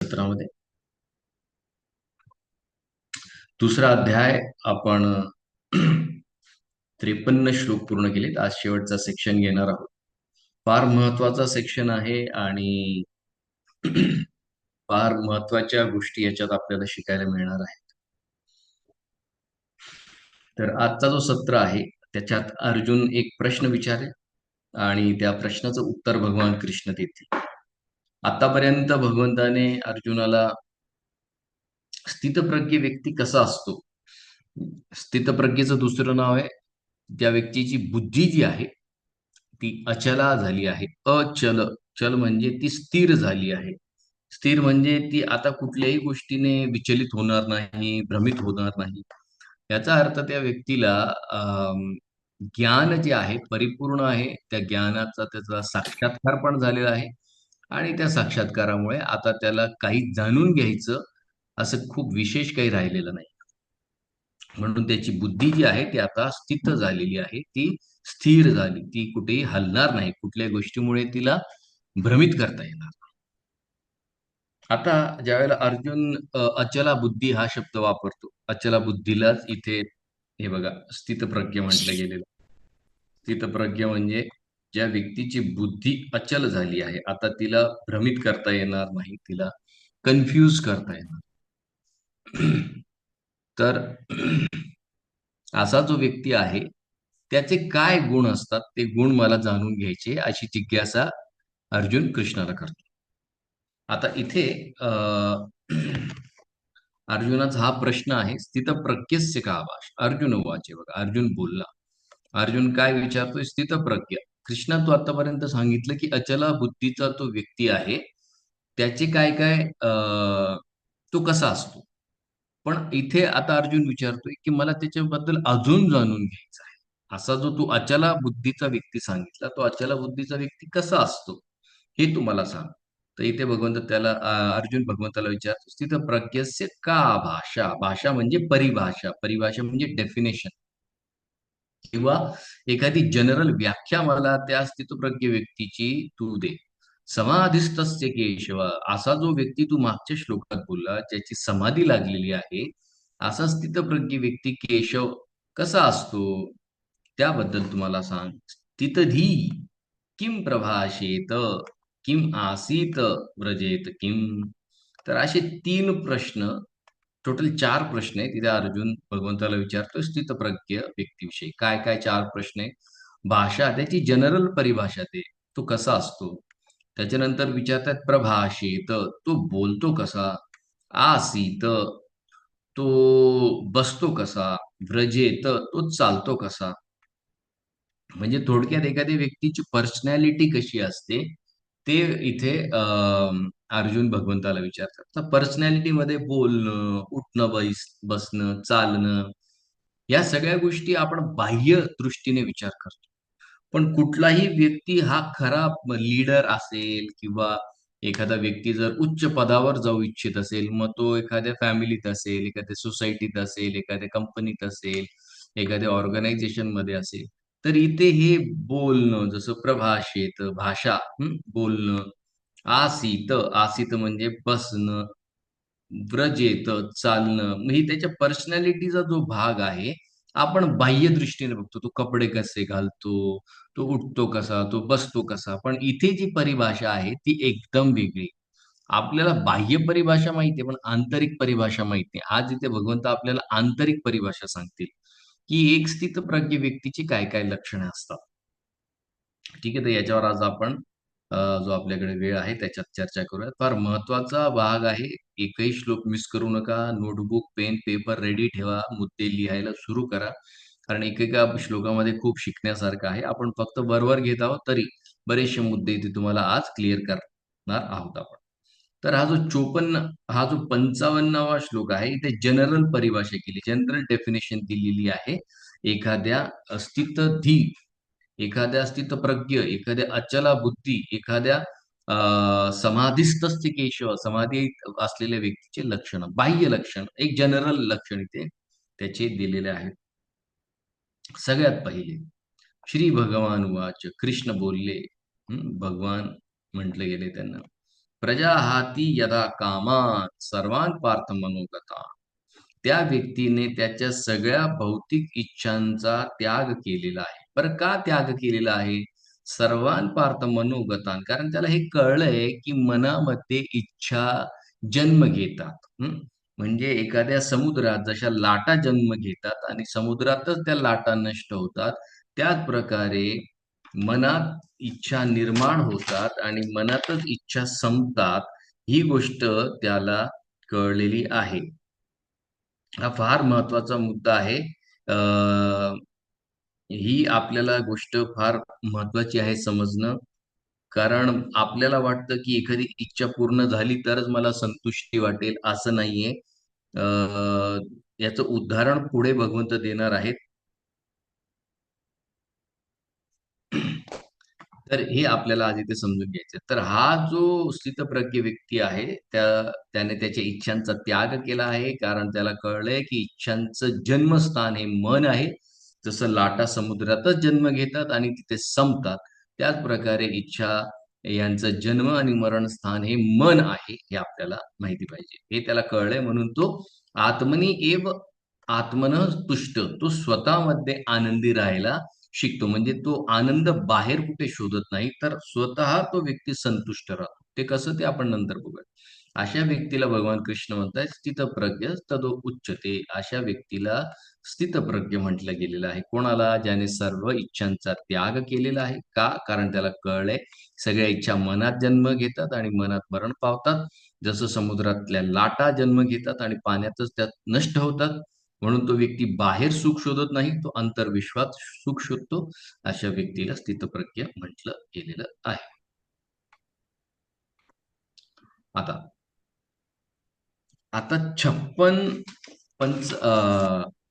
सत्रामध्ये दुसरा अध्याय आपण 53 श्लोक पूर्ण केलेत. आज शेवटचा सेक्शन घेणार आहोत. फार महत्वाचा सेक्शन आहे आणि फार महत्वाच्या गोष्टी याच्यात आपल्याला शिकायला मिळणार आहेत. तर आजचा जो सत्र आहे त्याच्यात अर्जुन एक प्रश्न विचारेल आणि त्या प्रश्नाचं उत्तर भगवान कृष्ण देतील. आतापर्यंत भगवंताने अर्जुनाला स्थितप्रज्ञ व्यक्ती कसा असतो, स्थितप्रज्ञेचं दुसरं नाव आहे त्या व्यक्तीची बुद्धी जी आहे ती अचला झाली आहे. अचल चल म्हणजे ती स्थिर झाली आहे. स्थिर म्हणजे ती आता कुठल्याही गोष्टीने विचलित होणार नाही, भ्रमित होणार नाही. याचा अर्थ त्या व्यक्तीला ज्ञान जे आहे परिपूर्ण आहे. त्या ज्ञानाचा त्याचा साक्षात्कार पण झालेला आहे आणि त्या साक्षात्कारामुळे आता त्याला काही जाणून घ्यायचं असं खूप विशेष काही राहिलेलं नाही. म्हणून त्याची बुद्धी जी आहे ती आता स्थित झालेली आहे. ती स्थिर झाली. ती कुठेही हलणार नाही. कुठल्याही गोष्टीमुळे तिला भ्रमित करता येणार नाही. आता ज्यावेळेला अर्जुन अचला बुद्धी हा शब्द वापरतो, अचला बुद्धीलाच इथे हे बघा स्थितप्रज्ञ म्हटलं गेलेलं. स्थितप्रज्ञ म्हणजे ज्या व्यक्तीची बुद्धी अचल झाली आहे. आता तिला भ्रमित करता येणार नाही, तिला कन्फ्यूज करता येणार. तर असा जो व्यक्ती आहे त्याचे काय गुण असतात ते गुण मला जाणून घ्यायचे अशी जिज्ञासा अर्जुन कृष्णाला करतो. आता इथे अर्जुनाचा हा प्रश्न आहे, स्थितप्रज्ञस्य का भाष अर्जुन वाचे. बघा अर्जुन बोलला. अर्जुन काय विचारतोय? स्थितप्रज्ञ. कृष्णा तू आतापर्यंत सांगितलं की अचला बुद्धीचा तो व्यक्ती आहे त्याचे काय काय तो कसा असतो. पण इथे आता अर्जुन विचारतोय की मला त्याच्याबद्दल अजून जाणून घ्यायचं आहे. असा जो तू अचला बुद्धीचा व्यक्ती सांगितला तो अचला बुद्धीचा व्यक्ती कसा असतो हे तू मला सांग. तर इथे भगवंत त्याला अर्जुन भगवंताला विचारतो तिथं प्रज्ञस्य का भाषा. भाषा म्हणजे परिभाषा. परिभाषा म्हणजे डेफिनेशन किंवा एखादी जनरल व्याख्या मला त्या स्थितप्रज्ञ व्यक्तीची तू दे. समाधिस्तस्य केशव. असा जो व्यक्ती तू मागच्या श्लोकात बोलला ज्याची समाधी लागलेली आहे असा स्थितप्रज्ञ व्यक्ती केशव कसा असतो त्याबद्दल तुम्हाला सांग. स्थितधी किम प्रभाषेत किम आसीत व्रजेत किम. तर असे 3 प्रश्न, टोटल 4 प्रश्न आहेत. तिथे अर्जुन भगवंताला विचारतो स्थितप्रज्ञ व्यक्तीविषयी काय काय 4 प्रश्न आहे. भाषा त्याची जनरल परिभाषा दे, तो कसा असतो. त्याच्यानंतर विचारतात प्रभाषेत तो बोलतो कसा. आसीत तो बसतो कसा. व्रजेत तो चालतो कसा. म्हणजे थोडक्यात एखाद्या व्यक्तीची पर्सनॅलिटी कशी असते ते इथे अर्जुन भगवंताला विचारतात. तर पर्सनॅलिटीमध्ये बोलणं, उठणं, बसणं, चालणं या सगळ्या गोष्टी आपण बाह्य दृष्टीने विचार करतो. पण कुठलाही व्यक्ती हा खरा लीडर असेल किंवा एखादा व्यक्ती जर उच्च पदावर जाऊ इच्छित असेल, मग तो एखाद्या फॅमिलीत असेल, एखाद्या सोसायटीत असेल, एखाद्या कंपनीत असेल, एखाद्या ऑर्गनायझेशनमध्ये असेल, तर इथे हे बोलणं जसं प्रभाषेत भाषा बोलणं, आसीत आसीत म्हणजे बसणं, व्रजेत चालणं, मग ही त्याच्या पर्सनॅलिटीचा जो भाग आहे आपण बाह्य दृष्टीने बघतो. तो कपडे कसे घालतो, तो उठतो कसा, तो बसतो कसा. पण इथे जी परिभाषा आहे ती एकदम वेगळी. आपल्याला बाह्य परिभाषा माहिती आहे, पण आंतरिक परिभाषा माहित नाही. आज इथे भगवंत आपल्याला आंतरिक परिभाषा सांगतील, की एक स्थितप्रज्ञ व्यक्तीची काय-काय लक्षणं असतात. ठीक आहे, तर याच्यावर आज आपण जो आपल्याकडे वेळ आहे त्याच्यात चर्चा करूयात. फार महत्वाचा भाग आहे. एकही श्लोक मिस करू नका. नोटबुक, पेन, पेपर रेडी ठेवा. मुद्दे लिहायला सुरू करा. कारण एकेका श्लोकामध्ये खूप शिकण्यासारखं आहे. आपण फक्त वरवर घेत आहोत, तरी बरेचसे मुद्दे इथे तुम्हाला आज क्लिअर करणार आहोत आपण. तर हा जो 55वा श्लोक आहे, इथे जनरल परिभाषा केली, जनरल डेफिनेशन दिलेली आहे. एखाद्या स्थितधी, एखाद्या स्थितप्रज्ञ, एखाद्या अचला बुद्धी, एखाद्या समाधिस्थस्य केशव, समाधी असलेल्या व्यक्तीचे लक्षण, बाह्य लक्षण, एक जनरल लक्षण इथे त्याचे दिलेले आहेत. सगळ्यात पहिले श्री भगवान वाच. कृष्ण बोलले. भगवान म्हटले गेले त्यांना प्रजा हाती यदा कामात सर्वान पार्थ मनोगता. त्या व्यक्तीने त्याच्या सगळ्या भौतिक इच्छांचा त्याग केलेला आहे. बरं का त्याग केलेला आहे? सर्वान पार्थ मनोगतान, कारण त्याला हे कळलंय की मनामध्ये इच्छा जन्म घेतात. म्हणजे एखाद्या समुद्रात जशा लाटा जन्म घेतात आणि समुद्रातच त्या लाटा नष्ट होतात, त्याच प्रकारे मनात इच्छा निर्माण होतात आणि मनातच इच्छा संपतात. ही गोष्ट त्याला कळलेली आहे. हा फार महत्वाचा मुद्दा आहे. ही आपल्याला गोष्ट फार महत्वाची आहे समजणं. कारण आपल्याला वाटतं की एखादी इच्छा पूर्ण झाली तरच मला संतुष्टी वाटेल, असं नाहीये. अ, याचं उदाहरण पुढे भगवंत देणार आहेत. तर हे आपल्याला आधी ते समजून घ्यायचं. तर हा जो स्थितप्रज्ञ व्यक्ती आहे, त्याने त्याच्या इच्छांचा त्याग केला आहे. कारण त्याला कळलंय की इच्छांचं जन्मस्थान हे मन आहे. जसं लाटा समुद्रातच जन्म घेतात आणि तिथे संपतात. त्याच प्रकारे इच्छा यांचं जन्म आणि मरणस्थान हे मन आहे, हे आपल्याला माहिती पाहिजे. हे त्याला कळलंय म्हणून तो आत्मनी एव आत्मनः तुष्ट. तो स्वतःमध्ये आनंदी राहायला शिकतो. म्हणजे तो आनंद बाहेर कुठे शोधत नाही, तर स्वतः तो व्यक्ती संतुष्ट राहतो. ते कसं ते आपण नंतर बघूया. अशा व्यक्तीला भगवान कृष्ण म्हणतायत स्थितप्रज्ञ तदो उच्यते. अशा व्यक्तीला स्थितप्रज्ञ म्हटलं गेलेलं आहे. कोणाला? ज्याने सर्व इच्छांचा त्याग केलेला आहे. का? कारण त्याला कळलंय सगळ्या इच्छा मनात जन्म घेतात आणि मनात मरण पावतात. जसं समुद्रातल्या लाटा जन्म घेतात आणि पाण्यातच त्यात नष्ट होतात. म्हणून तो व्यक्ती बाहेर सुख शोधत नाही, तो अंतर्विश्वात सुख शोधतो. अशा व्यक्तीला स्थितप्रज्ञ म्हटलं गेलेलं आहे. आता आता 56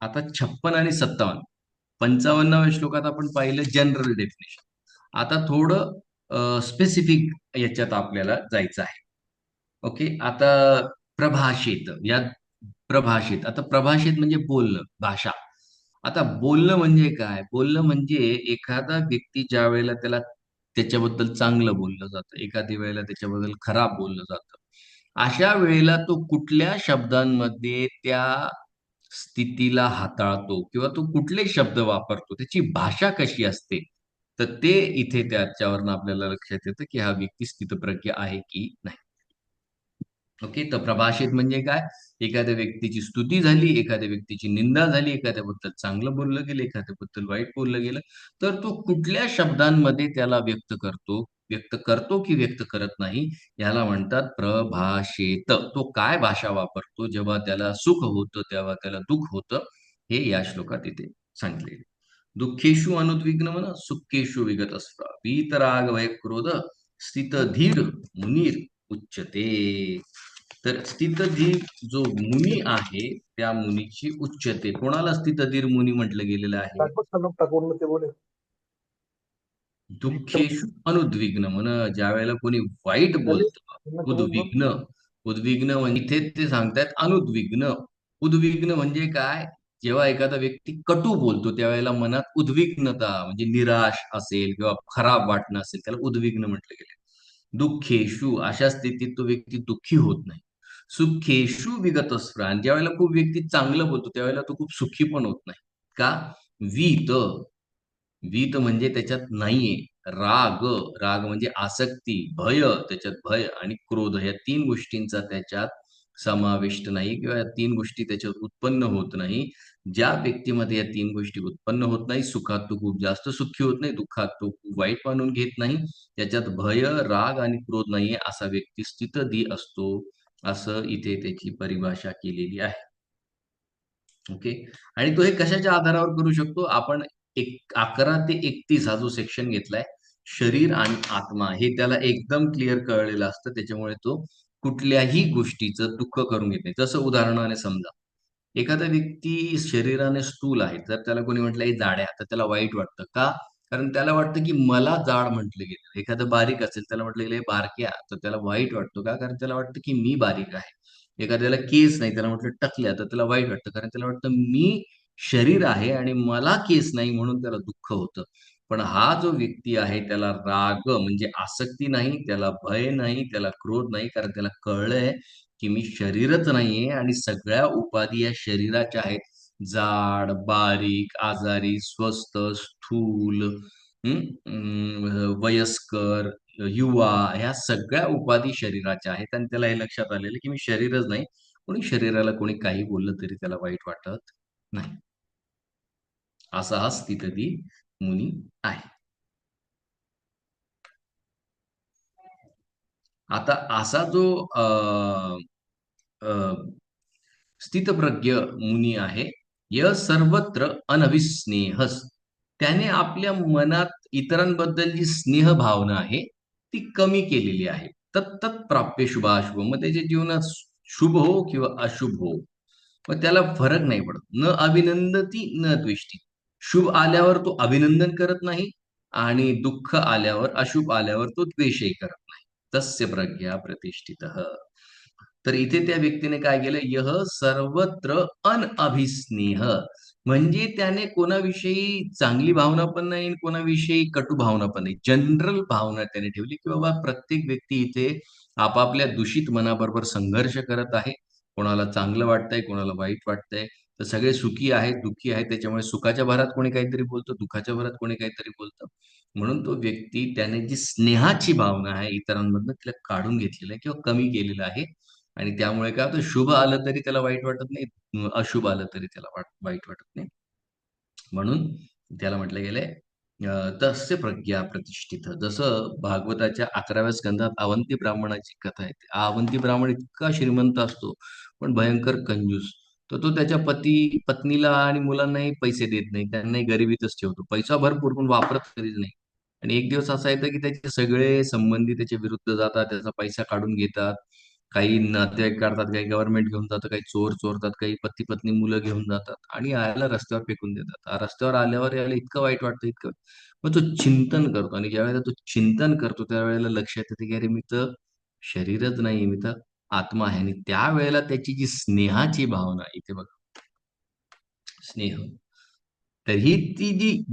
आता 56 आणि 57 55व्या श्लोकात आपण पाहिलं जनरल डेफिनेशन. आता थोडं स्पेसिफिक याच्यात आपल्याला जायचं आहे. ओके. आता प्रभाषित या प्रभाषित. आता प्रभाषित म्हणजे बोलणं, भाषा. आता बोलणं म्हणजे काय? बोलणं म्हणजे एखादा व्यक्ती ज्यावेळेला त्याला त्याच्याबद्दल चांगलं बोललं जातं, एखाद्या वेळेला त्याच्याबद्दल खराब बोललं जातं. अशा वेळेला तो कुठल्या शब्दांमध्ये त्या स्थितीला हाताळतो किंवा तो कुठले शब्द वापरतो, त्याची भाषा कशी असते, तर ते इथे त्याच्यावरनं आपल्याला लक्षात येतं, की हा व्यक्ती स्थितप्रज्ञ आहे की नाही. ओके. तर प्रभाषित म्हणजे काय? एखाद्या व्यक्तीची स्तुती झाली, एखाद्या व्यक्तीची निंदा झाली, एखाद्याबद्दल चांगलं बोललं गेलं, एखाद्याबद्दल वाईट बोललं गेलं, तर तो कुठल्या शब्दांमध्ये त्याला व्यक्त करतो की व्यक्त करत नाही, याला म्हणतात प्रभाषेत. तो काय भाषा वापरतो, जेव्हा त्याला सुख होतं, तेव्हा त्याला दुःख होतं, हे या श्लोकात इथे सांगितलेले. दुःखेषु अनुद्विग्न मन, सुखेषु विगतस्पृहा, वीतराग भय क्रोध, स्थित धीर मुनीर उच्यते. तर स्थितधीर जो मुनी आहे, त्या मुनीची उच्चते. कोणाला स्थितधीर मुनी म्हटलं गेलेलं आहे? टाकून ते बोले दुःखेषु अनुद्विग्न म्हण. ज्यावेळेला कोणी वाईट बोलतं, उद्विग्न. उद्विग्न म्हणजे इथे ते सांगतायत अनुद्विग्न. उद्विग्न म्हणजे काय? जेव्हा एखादा व्यक्ती कटू बोलतो, त्यावेळेला मनात उद्विग्नता म्हणजे निराश असेल किंवा खराब वाटणं असेल, त्याला उद्विग्न म्हटलं गेलं. दुःखेषु अशा स्थितीत तो व्यक्ती दुःखी होत नाही. सुखेषु विगतस्पृहा, आणि ज्यावेळेला खूप व्यक्ती चांगलं बोलतो, त्यावेळेला तो खूप सुखी पण होत नाही. का? वीत. वीत म्हणजे त्याच्यात नाहीये. राग, राग म्हणजे आसक्ती, भय, त्याच्यात भय आणि क्रोध, या 3 गोष्टींचा त्याच्यात समाविष्ट नाही किंवा या 3 गोष्टी त्याच्यात उत्पन्न होत नाही. ज्या व्यक्तीमध्ये या 3 गोष्टी उत्पन्न होत नाही, सुखात तो खूप जास्त सुखी होत नाही, दुःखात तो खूप वाईट मानून घेत नाही, त्याच्यात भय, राग आणि क्रोध नाहीये, असा व्यक्ती स्थितधी असतो, असं इथे त्याची परिभाषा केलेली आहे. ओके. आणि तो हे कशाच्या आधारावर करू शकतो? आपण 11 ते 31 हा जो सेक्शन घेतलाय, शरीर आणि आत्मा, हे त्याला एकदम क्लिअर कळलेलं असतं. त्याच्यामुळे तो कुठल्याही गोष्टीचं दुःख करून घेत नाही. जसं उदाहरणाने समजा, एखादा व्यक्ती शरीराने स्थूल आहे, तर त्याला कोणी म्हटलं, "हे जाड्या", तर त्याला वाईट वाटतं. का? कारण त्याला वाटतं, की मला जाड म्हटलं गेलं. एखादं बारीक असेल, त्याला म्हटलं गेलं, "हे बारक्या", तर त्याला वाईट वाटतं. का? कारण त्याला वाटतं, की मी बारीक आहे. एखाद्याला केस नाही, त्याला म्हटलं टकल्या, तर त्याला वाईट वाटतं. कारण त्याला वाटतं मी शरीर आहे आणि मला केस नाही, म्हणून त्याला दुःख होतं. पण हा जो व्यक्ती आहे त्याला राग म्हणजे आसक्ती नाही, त्याला भय नाही, त्याला क्रोध नाही. कारण त्याला कळलंय, की मी शरीरच नाहीये आणि सगळ्या उपाधी या शरीराच्या आहेत. जाड, बारीक, आजारी, स्वस्थ, स्थूल, वयस्कर, युवा ह्या सगळ्या उपाधी शरीराच्या आहेत आणि त्याला हे लक्षात आलेलं, की मी शरीरच नाही. कोणी शरीराला कोणी काही बोललं तरी त्याला वाईट वाटत नाही. असा हा स्थितधी मुनी आहे. आता असा जो अ, अ, स्थितप्रज्ञ मुनी आहे, य सर्वत्र अनभिस्नेहस. त्याने आपल्या मनात इतरांबद्दल जी स्नेह भावना आहे, ती कमी केलेली आहे. तत्तत् प्राप्य शुभाशुभ. मग त्याच्या जीवनात शुभ हो किंवा अशुभ हो, मग त्याला फरक नाही पडत. न अभिनंदती न द्वेष्टी. शुभ आल्यावर तो अभिनंदन करत नाही आणि दुःख आल्यावर, अशुभ आल्यावर तो द्वेषही करत नाही. तस्य प्रज्ञा प्रतिष्ठितः. तर इथे त्या व्यक्तीने काय केलं? यह सर्वत्र अनअभिस्नेह. म्हणजे त्याने कोणाविषयी चांगली भावना पण नाही, कोणाविषयी कटू भावना पण नाही. जनरल भावना त्याने ठेवली, की बाबा प्रत्येक व्यक्ती इथे आपापल्या दूषित मनाबरोबर संघर्ष करत आहे. कोणाला चांगलं वाटतंय, कोणाला वाईट वाटतंय. तर सगळे सुखी आहेत, दुःखी आहेत. त्याच्यामुळे सुखाच्या भरात कोणी काहीतरी बोलतं, दुःखाच्या भरात कोणी काहीतरी बोलतं. म्हणून तो व्यक्ती त्याने जी स्नेहाची भावना आहे इतरांमधनं तिला काढून घेतलेलं आहे किंवा कमी केलेलं आहे आणि त्यामुळे काय होतं, शुभ आलं तरी त्याला वाईट वाटत नाही, अशुभ आलं तरी त्याला वाईट वाटत नाही. म्हणून त्याला म्हटलं गेलंय तस्य प्रज्ञा प्रतिष्ठित. जसं भागवताच्या 11व्या स्कंदात अवंती ब्राह्मणाची कथा आहे. हा अवंती ब्राह्मण इतका श्रीमंत असतो, पण भयंकर कंजूस. तर तो त्याच्या पत्नीला आणि मुलांनाही पैसे देत नाही. त्यांनाही गरिबीतच ठेवतो. पैसा भरपूर, पण वापरत कधीच नाही. आणि एक दिवस असा येतो, की त्याचे सगळे संबंधी त्याच्या विरुद्ध जातात, त्याचा पैसा काढून घेतात. काही नातेवाईक काढतात, काही गव्हर्नमेंट घेऊन जातं, काही चोर चोरतात, काही पती-पत्नी मुलं घेऊन जातात आणि याला रस्त्यावर फेकून देतात. रस्त्यावर आल्यावर याला इतकं वाईट वाटतं, इतकं. मग तो चिंतन करतो आणि ज्यावेळेला तो चिंतन करतो, त्यावेळेला लक्षात येतं, की अरे मी तर शरीरच नाही, मी तर आत्मा आहे. आणि त्यावेळेला त्याची जी स्नेहाची भावना इथे बघा, स्नेह. तर ही ती जी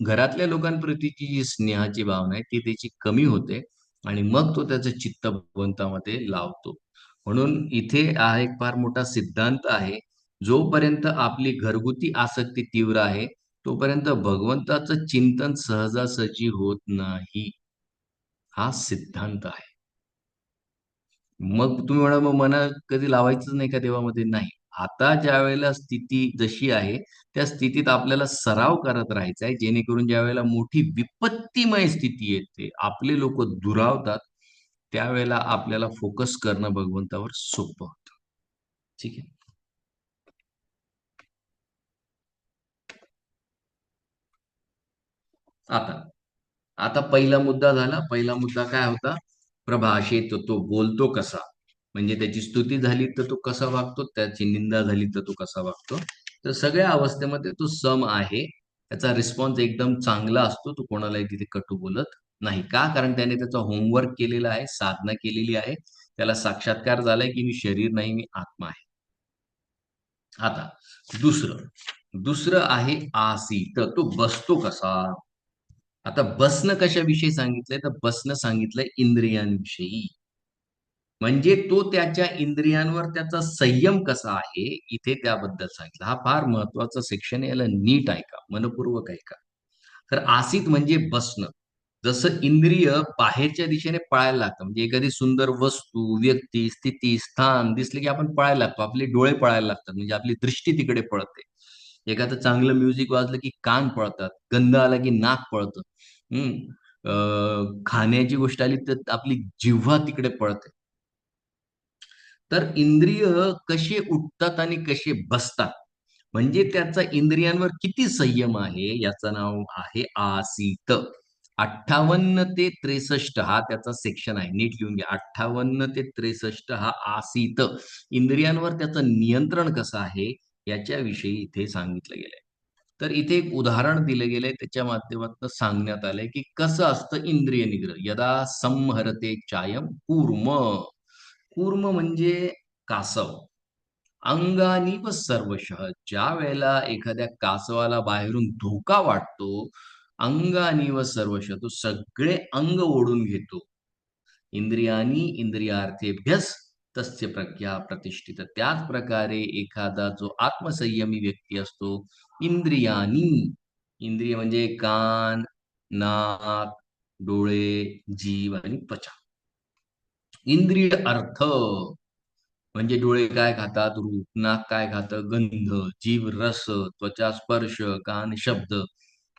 घरातल्या लोकांप्रतीची जी स्नेहाची भावना आहे, ती त्याची कमी होते आणि मग तो त्याचं चित्त भगवंतामध्ये लावतो. म्हणून इथे हा एक फार मोठा सिद्धांत आहे. जोपर्यंत आपली घरगुती आसक्ती तीव्र आहे, तोपर्यंत भगवंताचं चिंतन सहजासहजी होत नाही. हा सिद्धांत आहे. मग तुम्ही म्हणाल, "मग मना कधी लावायचंच नाही का देवामध्ये?" नाही. आता ज्यावेळेला स्थिती जशी आहे, त्या स्थितीत आपल्याला सराव करत राहायचा आहे, जेणेकरून ज्यावेळेला मोठी विपत्तीमय स्थिती येते, आपले लोकं दुरावतात, त्यावेळेला आपल्याला फोकस करणं भगवंतावर सोपं होतं. ठीक आहे. आता आता पहिला मुद्दा झाला. पहिला मुद्दा काय होता? प्रभाषेत तो बोलतो कसा? म्हणजे त्याची स्तुती झाली तर तो कसा वागतो? त्याची निंदा झाली तर तो कसा वागतो? तर सगळ्या अवस्थेमध्ये तो सम आहे. त्याचा रिस्पॉन्स एकदम चांगला असतो. तो कोणालाही तिथे कटू बोलत नाही. का? कारण त्याने त्याचा होमवर्क केलेला आहे, साधना केलेली आहे. त्याला साक्षात्कार झालाय, की मी शरीर नाही, मी आत्मा आहे. आता दुसरं, दुसरं आहे आसीत. तो बसतो कसा? आता बसणं कशाविषयी सांगितलंय? तर बसणं सांगितलंय इंद्रियांविषयी. म्हणजे तो त्याच्या इंद्रियांवर त्याचा संयम कसा आहे, इथे त्याबद्दल सांगितलं. हा फार महत्वाचा सेक्शन आहे. याला नीट ऐका, मनःपूर्वक ऐका. तर आसीत म्हणजे बसणं. जसं इंद्रिय बाहेरच्या दिशेने पळायला लागतं. म्हणजे एखादी सुंदर वस्तू, व्यक्ती, स्थिती, स्थान दिसले की आपण पळायला लागतो. आपले डोळे पळायला लागतात. म्हणजे आपली दृष्टी तिकडे पळते. एखादं चांगलं म्युझिक वाजलं की कान पळतात. गंध आला की नाक पळतं. हं. खाण्याची गोष्ट आली तर आपली जिव्हा तिकडे पळते. तर इंद्रिय कसे उठतात आणि कसे बसतात, म्हणजे त्याचा इंद्रियांवर किती संयम आहे, याचं नाव आहे आसीत. 58 ते 63 हा त्याचा सेक्शन आहे. नीट लिहून घ्या. 58 ते 63 हा आसीत. इंद्रियांवर त्याचं नियंत्रण कसं आहे, याच्याविषयी इथे सांगितलं गेलंय. तर इथे एक उदाहरण दिलं गेलंय. त्याच्या माध्यमातून सांगण्यात आलंय, की कसं असतं इंद्रिय निग्रह. यदा संहरते चायं कूर्म. कूर्म म्हणजे कासव. अंगानीव सर्वशः ज्या वेळेला एखाद्या कासवाला बाहेरून धोका वाटतो, अंगानीव सर्वश, तो सगळे अंग ओढून घेतो. इंद्रियानी इंद्रियार्थेभ्यस तस्य प्रज्ञा प्रतिष्ठित. त्याच प्रकारे एखादा जो आत्मसंयमी व्यक्ती असतो, इंद्रियानी, इंद्रिय म्हणजे कान, नाक, डोळे, जीभ आणि त्वचा. इंद्रिय अर्थ म्हणजे डोळे काय खातात? रूप. नाक काय खातं? गंध. जीभ रस. त्वचा स्पर्श. कान शब्द.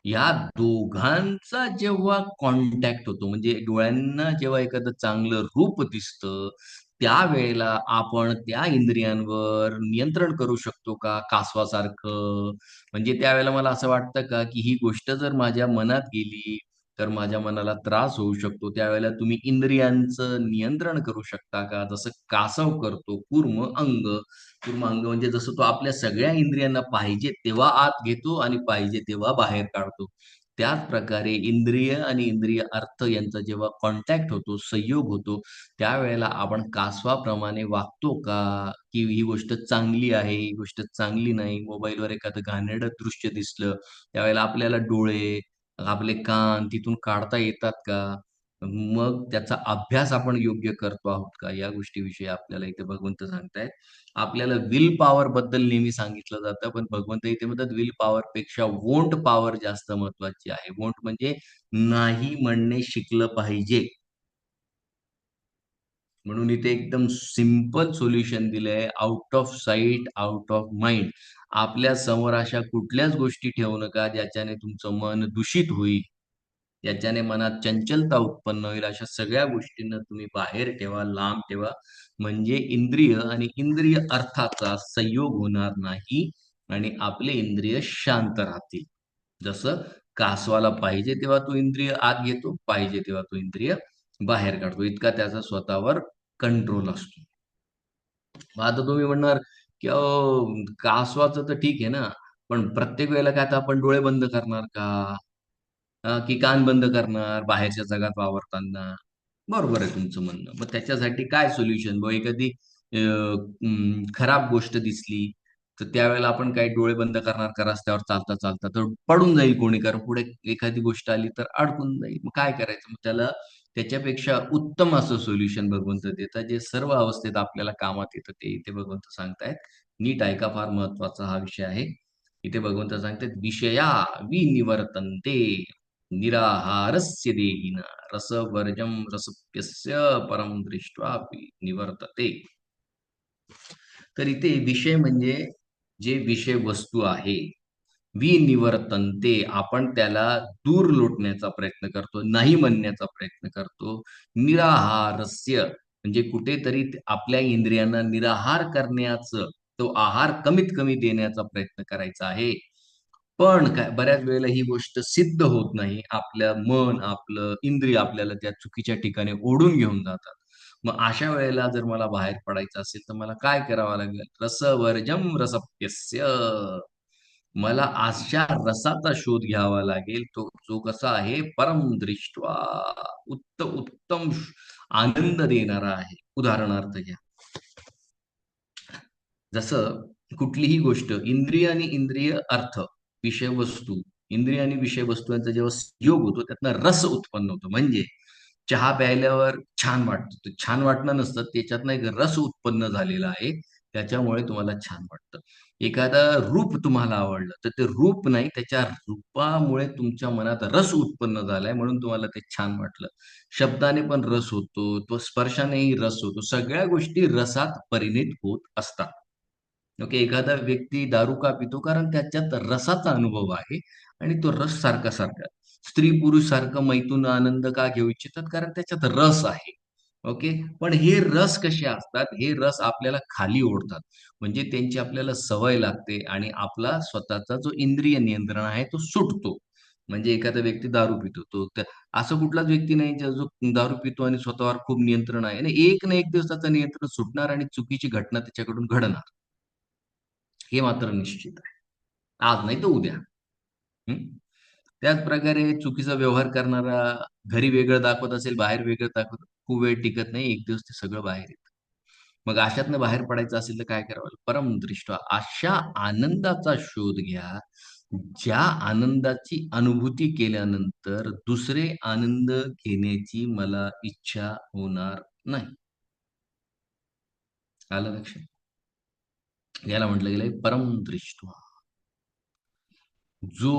या दोघांचा जेव्हा कॉन्टॅक्ट होतो, म्हणजे डोळ्यांना जेव्हा एखादं चांगलं रूप दिसतं, त्यावेळेला आपण त्या इंद्रियांवर नियंत्रण करू शकतो का? कासवासारखं. म्हणजे त्यावेळेला मला असं वाटतं का, की ही गोष्ट जर माझ्या मनात गेली, तर माझ्या मनाला त्रास होऊ शकतो. त्यावेळेला तुम्ही इंद्रियांचं नियंत्रण करू शकता का? जसं कासव करतो, कूर्म अंग. कूर्म अंग म्हणजे जसं तो आपल्या सगळ्या इंद्रियांना पाहिजे तेव्हा आत घेतो आणि पाहिजे तेव्हा बाहेर काढतो. त्याच प्रकारे इंद्रिय आणि इंद्रिय अर्थ यांचा जेव्हा कॉन्टॅक्ट होतो, संयोग होतो, त्यावेळेला आपण कासवाप्रमाणे वागतो का? की ही गोष्ट चांगली आहे, ही गोष्ट चांगली नाही. मोबाईलवर एखादं घाणेरडं दृश्य दिसलं, त्यावेळेला आपल्याला डोळे, आपले कान तिथून काढता येतात का? मग त्याचा अभ्यास आपण योग्य करतो आहोत का? या गोष्टीविषयी आपल्याला इथे भगवंत सांगतायत. आपल्याला विल पॉवर बद्दल नेहमी सांगितलं जातं, पण भगवंत इथे म्हणतात विल पॉवर पेक्षा वोंट पॉवर जास्त महत्वाची आहे. वोंट म्हणजे नाही म्हणणे शिकलं पाहिजे. म्हणून इथे एकदम सिंपल सोल्युशन दिलंय. Out of site, out of mind. आपल्या समोर अशा कुठल्याच गोष्टी ठेवू नका, ज्याच्याने तुमचं मन दूषित होईल. याच्याने मनात चंचलता उत्पन्न होईल. अशा सगळ्या गोष्टींना तुम्ही बाहेर ठेवा, लांब ठेवा. म्हणजे इंद्रिय आणि इंद्रिय अर्थाचा संयोग होणार नाही आणि आपले इंद्रिय शांत राहतील. जसं कासवाला पाहिजे तेव्हा तो इंद्रिय आत घेतो, पाहिजे तेव्हा तो इंद्रिय बाहेर काढतो. इतका त्याचा स्वतःवर कंट्रोल असतो. मग आता तुम्ही म्हणणार, की "अहो, कासवाचं तर ठीक आहे ना, पण प्रत्येक वेळेला काय आता आपण डोळे बंद करणार का? की कान बंद करणार बाहेरच्या जगात वावरताना?" बरोबर आहे तुमचं म्हणणं. मग त्याच्यासाठी काय सोल्युशन? मग एखादी खराब गोष्ट दिसली, तर त्यावेळेला आपण काय डोळे बंद करणार का रस्त्यावर चालता-चालता? तर पडून जाईल कोणी, कारण पुढे एखादी गोष्ट आली तर अडकून जाईल. मग काय करायचं? मग त्याला त्याच्यापेक्षा उत्तम असं सोल्युशन भगवंत देतात, जे सर्व अवस्थेत आपल्याला कामात येतं. ते इथे भगवंत सांगतायत. नीट ऐका, फार महत्वाचा हा विषय आहे. इथे भगवंत सांगतात, "विषया विनिवर्तन्ते निराहारस्य देहिनः रसवर्जं रसप्यस्य परं दृष्ट्वा निवर्तते." तर इथे विषय म्हणजे जे विषय वस्तू आहे, विनिवर्तन्ते, आपण त्याला दूर लोटण्याचा प्रयत्न करतो, नाही म्हणण्याचा प्रयत्न करतो. निराहारस्य म्हणजे कुठेतरी आपल्या इंद्रियांना निराहार करण्याचं, तो आहार कमीत कमी देण्याचा प्रयत्न करायचा आहे. पण काय बऱ्याच वेळेला ही गोष्ट सिद्ध होत नाही. आपलं मन, आपलं इंद्रिय आपल्याला त्या चुकीच्या ठिकाणी ओढून घेऊन जातात. मग अशा वेळेला जर मला बाहेर पडायचं असेल, तर मला काय करावं लागेल? रसवर्जम रसप्यस्य. मला अशा रसाचा शोध घ्यावा लागेल. तो जो कसा आहे, परम दृष्ट्वा, उत्तम आनंद देणारा आहे. उदाहरणार्थ घ्या. जसं कुठलीही गोष्ट इंद्रिय आणि इंद्रिय अर्थ, विषय वस्तू, इंद्रिय आणि विषय वस्तू यांचा जेव्हा संयोग होतो, त्यातनं रस उत्पन्न होतो. म्हणजे चहा प्यायल्यावर छान वाटतं. ते छान वाटणं नसतं, त्याच्यातनं एक रस उत्पन्न झालेला आहे. त्याच्यामुळे तुम्हाला छान वाटतं. एखादं रूप तुम्हाला आवडलं, तर ते रूप नाही, त्याच्या रूपामुळे तुमच्या मनात रस उत्पन्न झालाय, म्हणून तुम्हाला ते छान वाटलं. शब्दाने पण रस होतो, तो स्पर्शानेही रस होतो. सगळ्या गोष्टी रसात परिणित होत असतात. ओके. एखादा व्यक्ती दारू का पितो? कारण त्याच्यात रसाचा अनुभव आहे आणि तो रस सारखा-सारखा. स्त्री-पुरुष सारखं मैथून आनंद का घेऊ इच्छितात? कारण त्याच्यात रस आहे. ओके. पण हे रस कसे असतात? हे रस आपल्याला खाली ओढतात. म्हणजे त्यांची आपल्याला सवय लागते आणि आपला स्वतःचा जो इंद्रिय नियंत्रण आहे तो सुटतो. म्हणजे एखादा व्यक्ती दारू पितो. असं कुठलाच व्यक्ती नाही जो दारू पितो आणि स्वतःवर खूप नियंत्रण आहे. आणि एक ना एक दिवस त्याचं नियंत्रण सुटणार आणि चुकीची घटना त्याच्याकडून घडणार. हे मात्र निश्चित आहे. आज नाही तर उद्या. हं. त्याच प्रकारे चुकीचा व्यवहार करणारा घरी वेगळं दाखवत असेल, बाहेर वेगळं दाखवत, खूप वेळ टिकत नाही. एक दिवस ते सगळं बाहेर येतं. मग अशातनं बाहेर पडायचं असेल तर काय करावं? परमदृष्ट्या अशा आनंदाचा शोध घ्या, ज्या आनंदाची अनुभूती केल्यानंतर दुसरे आनंद घेण्याची मला इच्छा होणार नाही. आलं लक्षात? याला म्हटलं गेलंय परम दृष्ट्वा. जो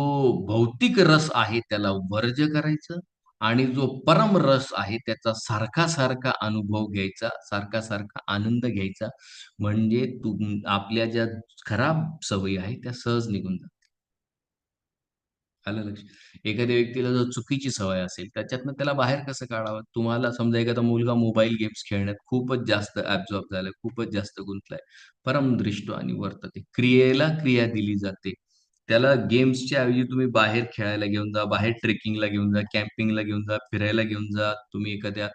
भौतिक रस आहे त्याला वर्ज्य करायचं आणि जो परम रस आहे त्याचा सारखा-सारखा अनुभव घ्यायचा, सारखा-सारखा आनंद घ्यायचा. म्हणजे आपल्या ज्या खराब सवयी आहेत त्या सहज निघून जातात. आलं लक्षात. एखाद्या व्यक्तीला जर चुकीची सवय असेल, त्याच्यातनं त्याला बाहेर कसं काढावं? तुम्हाला समजा एखादा मुलगा मोबाईल गेम्स खेळण्यात खूपच जास्त ॲब्सॉर्ब झालाय, खूपच जास्त गुंतलाय. परमदृष्टो वर्तते. क्रियेला क्रिया दिली जाते. त्याला गेम्सच्या ऐवजी तुम्ही बाहेर खेळायला घेऊन जा, बाहेर ट्रेकिंगला घेऊन जा, कॅम्पिंगला घेऊन जा, फिरायला घेऊन जा. तुम्ही एखाद्या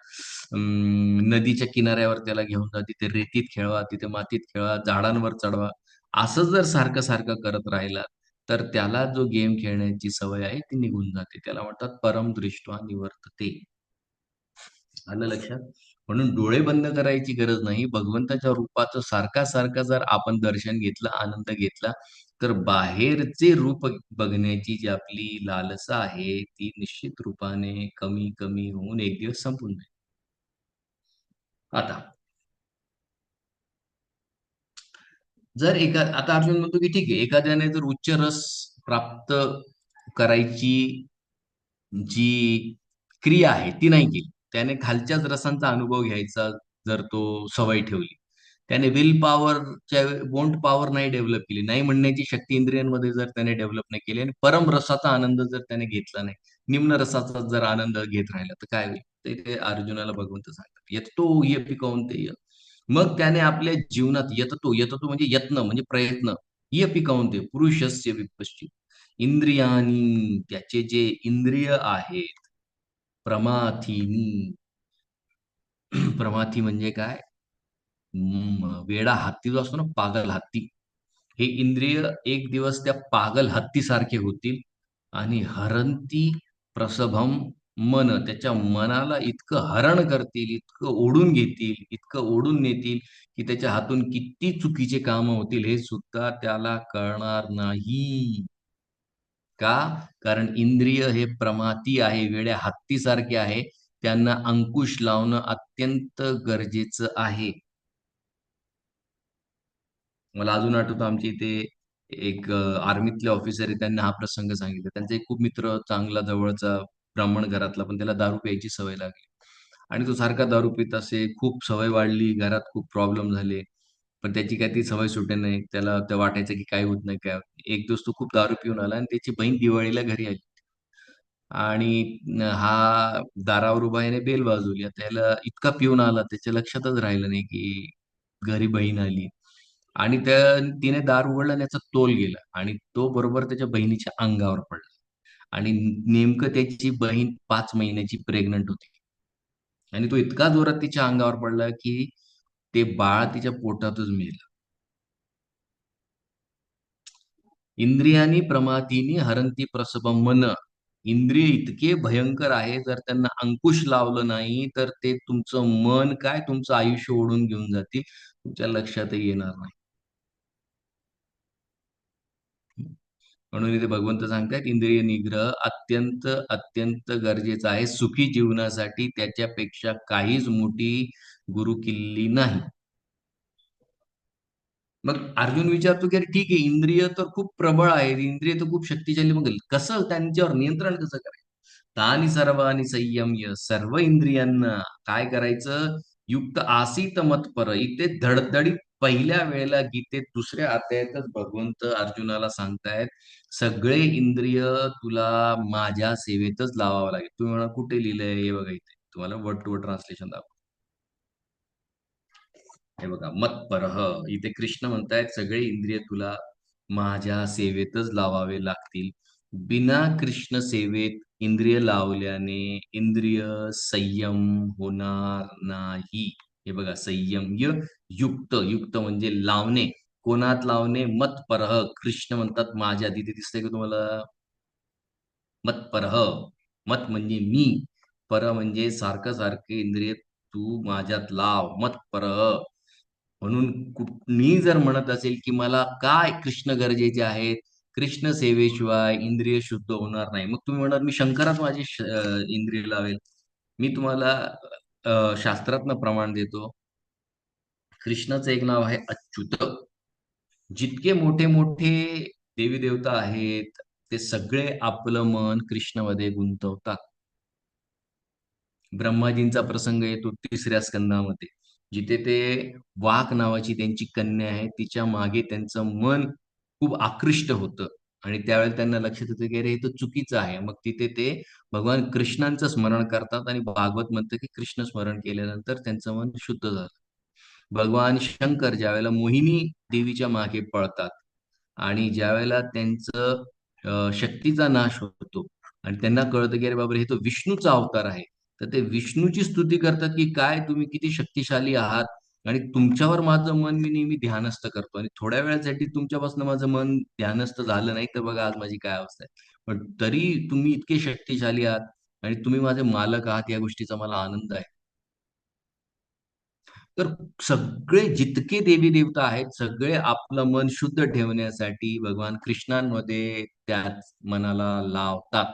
नदीच्या किनाऱ्यावर त्याला घेऊन जा. तिथे रेतीत खेळवा, तिथे मातीत खेळवा, झाडांवर चढवा. असं जर सारखं-सारखं करत राहिलात, तर त्याला जो गेम खेळण्याची सवय आहे ती निघून जाते. त्याला म्हणतात परमदृष्ट्या निवर्तते. आलं लक्षात? म्हणून डोळे बंद करायची गरज नाही. भगवंताच्या रूपाचं सारखा-सारखा जर आपण दर्शन घेतलं, आनंद घेतला, तर बाहेरचे रूप बघण्याची जी आपली लालसा आहे, ती निश्चित रूपाने कमी-कमी होऊन एक दिवस संपून जाईल. आता जर आता अर्जुन म्हणतो, की ठीक आहे, एखाद्याने जर उच्च रस प्राप्त करायची जी क्रिया आहे ती नाही केली. त्याने खालच्याच रसांचा अनुभव घ्यायचा जर तो सवय ठेवली. त्याने विल पॉवरच्या वोंट पॉवर नाही डेव्हलप केली. नाही म्हणण्याची शक्ती इंद्रियांमध्ये जर त्याने डेव्हलप नाही केली आणि परम रसाचा आनंद जर त्याने घेतला नाही, निम्न रसाचा जर आनंद घेत राहिला तर काय होईल? ते अर्जुनाला भगवंत सांगतात. "यततो ह्यपि कौंतेय." मग त्याने आपल्या जीवनात यततो, यततो म्हणजे यत्न म्हणजे प्रयत्न. ह्यपि कौंतेय पुरुषस्य विपश्चित. इंद्रियानी त्याचे जे इंद्रिय आहेत, प्रमाथीनी प्रमाथी म्हणजे काय? वेडा हत्ती जो असतो ना, पागल हत्ती. हे इंद्रिय एक दिवस त्या पागल हत्तीसारखे होतील आणि हरंती प्रसभम मन, त्याच्या मनाला इतकं हरण करतील, इतकं ओढून घेतील, इतकं ओढून नेतील, की त्याच्या हातून किती चुकीचे कामं होतील हे सुद्धा त्याला कळणार नाही. का? कारण इंद्रिय हे प्रमाती आहे, वेड्या हत्तीसारखे आहे. त्यांना अंकुश लावणं अत्यंत गरजेचं आहे. मला अजून आठवतं आमच्या इथे एक आर्मीतले ऑफिसर आहे त्यांनी हा प्रसंग सांगितला. त्यांचा एक खूप मित्र चांगला जवळचा ब्राह्मण घरातला, पण त्याला दारू प्यायची सवय लागली. आणि तो सारखा दारू पीत असे. खूप सवय वाढली, घरात खूप प्रॉब्लेम झाले. पण त्याची काही ती सवय सुटे नाही. त्याला ते वाटायचं की काही होत नाही, काय होत नाही. एक दिवस तो खूप दारू पिऊन आला आणि त्याची बहीण दिवाळीला घरी आली. आणि हा दारावर उभा आहे आणि बेल वाजवली. आता त्याला इतका पिऊन आला, त्याच्या लक्षातच राहिलं नाही की घरी बहीण आली. आणि तिने दार उघडला आणि त्याचा तोल गेला आणि तो बरोबर त्याच्या बहिणीच्या अंगावर पडला. आणि नेमकं त्याची बहीण 5 महिन्याची प्रेग्नंट होती. आणि तो इतका जोरात तिच्या अंगावर पडला, की ते बाळ तिच्या पोटातच मेलं. इंद्रियानी प्रमाथीनी हरंती प्रसभम मन. इंद्रिय इतके भयंकर आहे, जर त्यांना अंकुश लावलं नाही, तर ते तुमचं मन काय, तुमचं आयुष्य ओढून घेऊन जातील. तुमच्या लक्षातही येणार नाही. म्हणून इथे भगवंत सांगतायत, इंद्रिय निग्रह अत्यंत, अत्यंत गरजेचा आहे. सुखी जीवनासाठी त्याच्यापेक्षा काहीच मोठी गुरुकिल्ली नाही. मग अर्जुन विचारतो, की "अरे ठीक आहे, इंद्रिय तर खूप प्रबळ आहेत, इंद्रिय तर खूप शक्तिशाली. मग कसं त्यांच्यावर नियंत्रण कसं करायचं?" "तानि सर्वाणि संयम्य." सर्व इंद्रियांना काय करायचं? युक्त आसीत मत्पर. इथे धडधडीत पहिल्या वेळेला गीतेत दुसऱ्या अध्यायातच भगवंत अर्जुनाला सांगतायत, "सगळे इंद्रिय तुला माझ्या सेवेतच लावावं लागेल." तुम्ही म्हणा, "कुठे लिहिलंय?" हे बघा इथे. तुम्हाला वर्ड टू वर्ड ट्रान्सलेशन दाखवतो. हे बघा, मत्परः इथे कृष्ण म्हणतायत, सगळे इंद्रिय तुला माझ्या सेवेतच लावावे लागतील. बिना कृष्ण सेवेत इंद्रिय लावल्याने इंद्रिय संयम होणार नाही. हे बघा, संयम्य युक्त, युक्त म्हणजे लावणे. कोणात लावणे? मत्परः. कृष्ण म्हणतात माझ्या. तिथे दिसतंय का तुम्हाला? मत्परः. मत म्हणजे मी. पर म्हणजे सारखं-सारखे इंद्रिय तू माझ्यात लाव. मत्परः. म्हणून कुणी जर म्हणत असेल, की मला काय कृष्ण गरजेचे आहेत? कृष्ण सेवेशिवाय इंद्रिय शुद्ध होणार नाही. मग तुम्ही म्हणाल मी शंकरात माझी इंद्रिय लावेल. मी तुम्हाला शास्त्रातनं प्रमाण देतो. कृष्णाचं एक नाव आहे अच्युत. जितके मोठे मोठे देवी देवता आहेत ते सगळे आपलं मन कृष्णामध्ये गुंतवतात. ब्रह्माजींचा प्रसंग येतो 3ऱ्या स्कंदामध्ये, जिथे ते वाक नावाची त्यांची कन्या आहे, तिच्या मागे त्यांचं मन खूप आकृष्ट होतं आणि त्यावेळेला त्यांना लक्षात येतं की अरे हे तर चुकीचं आहे. मग तिथे ते भगवान कृष्णांचं स्मरण करतात आणि भागवत म्हणतं की कृष्ण स्मरण केल्यानंतर त्यांचं मन शुद्ध झालं. भगवान शंकर ज्यावेळेला मोहिनी देवीच्या मागे पळतात आणि ज्यावेळेला त्यांचं शक्तीचा नाश होतो आणि त्यांना कळतं की अरे बापरे हे तर विष्णूचा अवतार आहे. तर ते विष्णूची स्तुती करतात की काय तुम्ही किती शक्तिशाली आहात आणि तुमच्यावर माझं मन मी नेहमी ध्यानस्थ करतो आणि थोड्या वेळासाठी तुमच्यापासून माझं मन ध्यानस्थ झालं नाही तर बघा आज माझी काय अवस्था आहे. पण तरी तुम्ही इतके शक्तिशाली आहात आणि तुम्ही माझे मालक आहात या गोष्टीचा मला आनंद आहे. तर सगळे जितके देवी देवता आहेत, सगळे आपलं मन शुद्ध ठेवण्यासाठी भगवान कृष्णांमध्ये त्या मनाला लावतात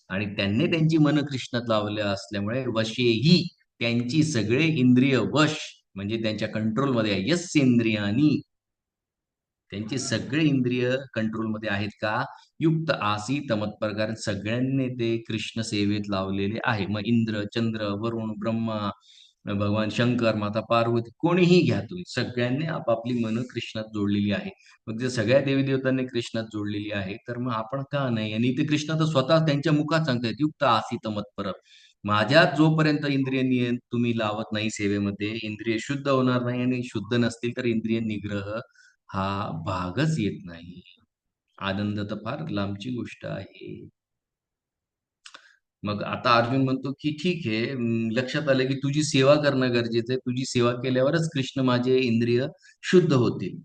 आणि त्यांनी त्यांची मन कृष्णात लावले असल्यामुळे वशेही त्यांची सगळे इंद्रिय वश म्हणजे त्यांच्या कंट्रोलमध्ये आहे. यस्य इंद्रियानी त्यांची सगळे इंद्रिय कंट्रोलमध्ये आहेत का? युक्त आसीत मत्प्रकारे सगळ्यांनी ते कृष्ण सेवेत लावलेले आहे. मग इंद्र, चंद्र, वरुण, ब्रह्मा, भगवान शंकर, माता पार्वती कोणीही घ्या तुम्ही. सगळ्यांनी आपापली मनं कृष्णात जोडलेली आहे. मग जर सगळ्या देवी-देवतांनी कृष्णात जोडलेली आहे, तर मग आपण का नाही? आणि ते कृष्ण तर स्वतः त्यांच्या मुखात सांगतायत, "युक्त आसीत मत्पर." माझ्यात जोपर्यंत इंद्रिय तुम्ही लावत नाही सेवेमध्ये, इंद्रिय शुद्ध होणार नाही आणि शुद्ध नसतील तर इंद्रिय निग्रह हा भागच येत नाही. आनंद तर फार लांबची गोष्ट आहे. मग आता अर्जुन म्हणतो, की ठीक आहे लक्षात आलं, की तुझी सेवा करणं गरजेचं आहे. तुझी सेवा केल्यावरच कृष्ण माझे इंद्रिय शुद्ध होतील.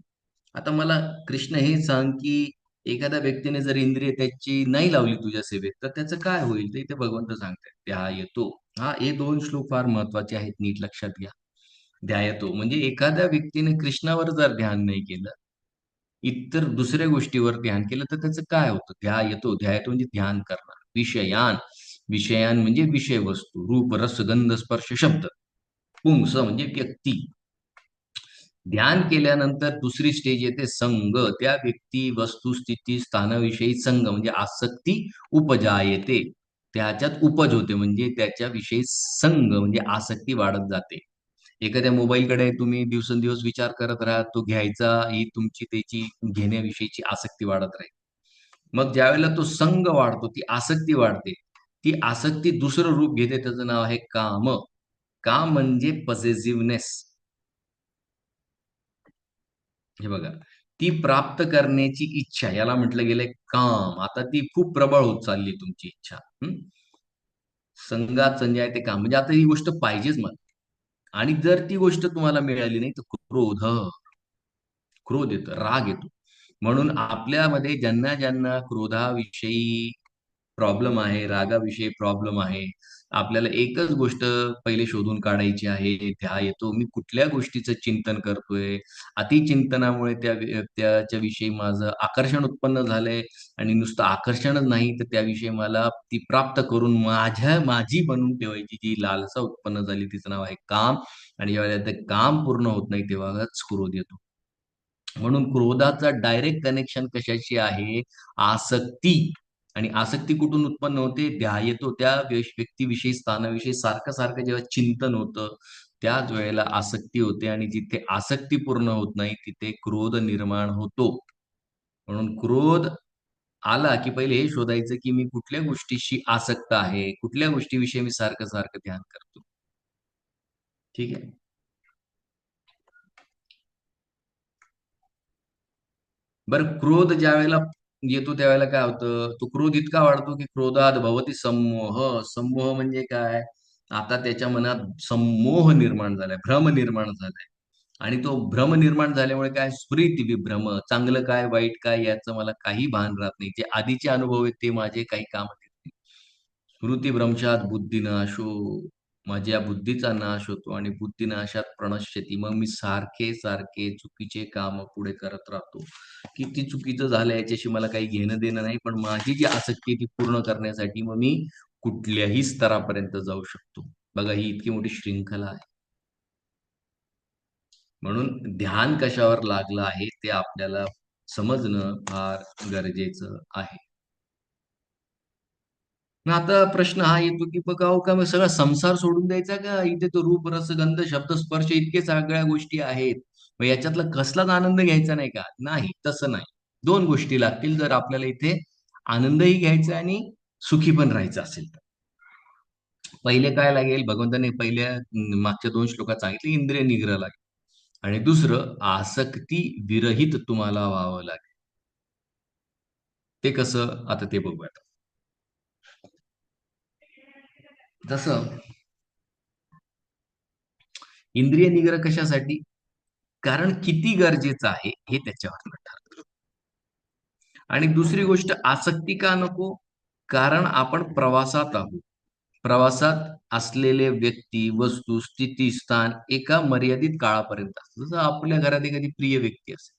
आता मला कृष्ण हे सांग, की एखाद्या व्यक्तीने जर इंद्रिय त्याची नाही लावली तुझ्या सेवेत, तर त्याचं काय होईल? तर इथे भगवंत सांगतायत, "ध्यायतो." हां, हे 2 श्लोक फार महत्त्वाचे आहेत. नीट लक्षात घ्या. ध्यायतो म्हणजे एखाद्या व्यक्तीने कृष्णावर जर ध्यान नाही केलं, इतर दुसऱ्या गोष्टीवर ध्यान केलं तर त्याचं काय होतं? ध्यायतो, ध्यायतो म्हणजे ध्यान करणं. विषयान, विषयान म्हणजे विषय वस्तू, रूप, रस, गंध, स्पर्श, शब्द. पुंस म्हणजे व्यक्ती. ध्यान केल्यानंतर दुसरी स्टेज येते संग. त्या व्यक्ती, वस्तू, स्थिती, स्थानाविषयी संग म्हणजे आसक्ती उपजायते. त्याच्यात उपज होते म्हणजे त्याच्याविषयी संग म्हणजे आसक्ती वाढत जाते. एखाद्या मोबाईलकडे तुम्ही दिवसेंदिवस विचार करत राहा, तो घ्यायचा ही तुमची त्याची घेण्याविषयीची आसक्ती वाढत राहील. मग ज्यावेळेला तो संग वाढतो, ती आसक्ती वाढते. ती आसक्ती दुसरं रूप घेते त्याचं नाव आहे काम. काम म्हणजे पॉसेसिव्हनेस. हे बघा, ती प्राप्त करण्याची इच्छा याला म्हटलं गेलंय काम. आता ती खूप प्रबळ होत चालली तुमची इच्छा. संगात संजय आहे ते काम. म्हणजे आता ही गोष्ट पाहिजेच मला आणि जर ती गोष्ट तुम्हाला मिळाली नाही, तर क्रोध येतो, राग येतो. म्हणून आपल्यामध्ये ज्यांना क्रोधाविषयी प्रॉब्लेम आहे, रागाविषयी प्रॉब्लेम आहे, आपल्याला एकच गोष्ट पहिले शोधून काढायची आहे. ध्यायतो मी कुठल्या गोष्टीचं चिंतन करतोय. अतिचिंतनामुळे त्याच्याविषयी माझं आकर्षण उत्पन्न झालंय आणि नुसतं आकर्षणच नाही, तर त्याविषयी मला ती प्राप्त करून माझी बनवून ठेवायची जी लालसा उत्पन्न झाली, तिचं नाव आहे काम आणि ज्यावेळेला ते काम पूर्ण होत नाही, तेव्हाच क्रोध येतो. म्हणून क्रोधाचा डायरेक्ट कनेक्शन कशाशी आहे? आसक्ती आणि आसक्ती कुठून उत्पन्न होते? ध्यायतो त्या व्यक्तीविषयी, स्थानाविषयी सारखं-सारखं जेव्हा चिंतन होतं, त्याच वेळेला आसक्ती होते आणि जिथे आसक्ती पूर्ण होत नाही, तिथे क्रोध निर्माण होतो. म्हणून क्रोध आला, की पहिले हे शोधायचं, की मी कुठल्या गोष्टीशी आसक्त आहे, कुठल्या गोष्टीविषयी मी सारखं-सारखं ध्यान करतो. ठीक आहे? बरं क्रोध ज्यावेळेला येतो त्यावेळेला काय होतं, तो क्रोध इतका वाढतो, की क्रोधात भवती संमोह. संमोह म्हणजे काय? आता त्याच्या मनात संमोह निर्माण झालाय, भ्रम निर्माण झालाय आणि तो भ्रम निर्माण झाल्यामुळे काय स्मृती विभ्रम, चांगलं काय, वाईट काय याचं मला काही भान राहत नाही. जे आधीचे अनुभव आहेत ते माझे काही कामात येत नाही. स्मृतिभ्रंशात बुद्धीनाशो. माझ्या बुद्धीचा नाश होतो आणि बुद्धिनाशात प्रणश्यती. मग मी सारखे सारखे चुकीचे काम पुढे करत राहतो. किती चुकीचं झालं याच्याशी मला काही घेणं देणं नाही, पण माझी जी आसक्ती आहे ती पूर्ण करण्यासाठी मग मी कुठल्याही स्तरापर्यंत जाऊ शकतो. बघा, ही इतकी मोठी शृंखला आहे. म्हणून ध्यान कशावर लागलं आहे ते आपल्याला समजणं फार गरजेचं आहे. मग आता प्रश्न हा येतो, की बघा अहो, का मग सगळा संसार सोडून द्यायचा का? इथे तो रूप, रस, गंध, शब्द, स्पर्श इतके सगळ्या गोष्टी आहेत. मग याच्यातला कसलाच आनंद घ्यायचा नाही का? नाही, तसं नाही. 2 गोष्टी लागतील जर आपल्याला इथे आनंदही घ्यायचा आणि सुखी पण राहायचं असेल तर. पहिले काय लागेल? भगवंताने पहिल्या मागच्या 2 श्लोकात सांगितले इंद्रिय निग्रह लागेल आणि दुसरं आसक्ती विरहित तुम्हाला व्हावं लागेल. ते कसं? आता ते बघूयात. जसं इंद्रिय निग्रह कशासाठी? कारण किती गरजेचं आहे हे त्याच्यावरनं ठरतं. आणि दुसरी गोष्ट आसक्ती का नको? कारण आपण प्रवासात आहोत. प्रवासात असलेले व्यक्ती, वस्तू, स्थिती, स्थान एका मर्यादित काळापर्यंत असतं. जसं आपल्या घरात एखादी प्रिय व्यक्ती असते.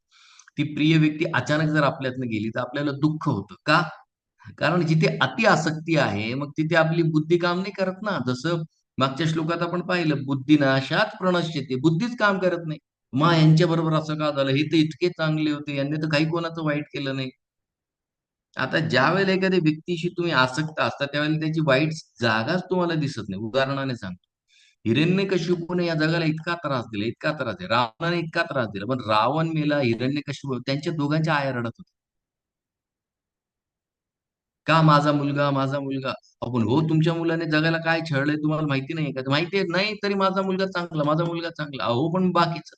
ती प्रिय व्यक्ती अचानक जर आपल्यातनं गेली तर आपल्याला दुःख होतं. का? कारण जिथे अति आसक्ती आहे, मग तिथे आपली बुद्धी काम नाही करत ना. जसं मागच्या श्लोकात आपण पाहिलं, "बुद्धिनाशात प्रणश्यते." बुद्धीच काम करत नाही. मग यांच्याबरोबर असं का झालं? हे तर इतके चांगले होते. यांनी तर काही कोणाचं वाईट केलं नाही. आता ज्यावेळेला एखाद्या व्यक्तीशी तुम्ही आसक्त असता, त्यावेळेला त्याची वाईट जागाच तुम्हाला दिसत नाही. उदाहरणाने सांगतो. हिरण्यकशिपूने या जगाला इतका त्रास दिला, इतका त्रास दिला. रावणाने इतका त्रास दिला. पण रावण मेला, हिरण्यकशिपू त्यांच्या दोघांच्या आया रडत होत्या. का माझा मुलगा, माझा मुलगा? अहो, पण हो तुमच्या मुलाने जगाला काय छळलंय तुम्हाला माहिती नाहीये का? माहिती आहे, नाही तरी माझा मुलगा चांगला, माझा मुलगा चांगला. अहो, पण बाकीचं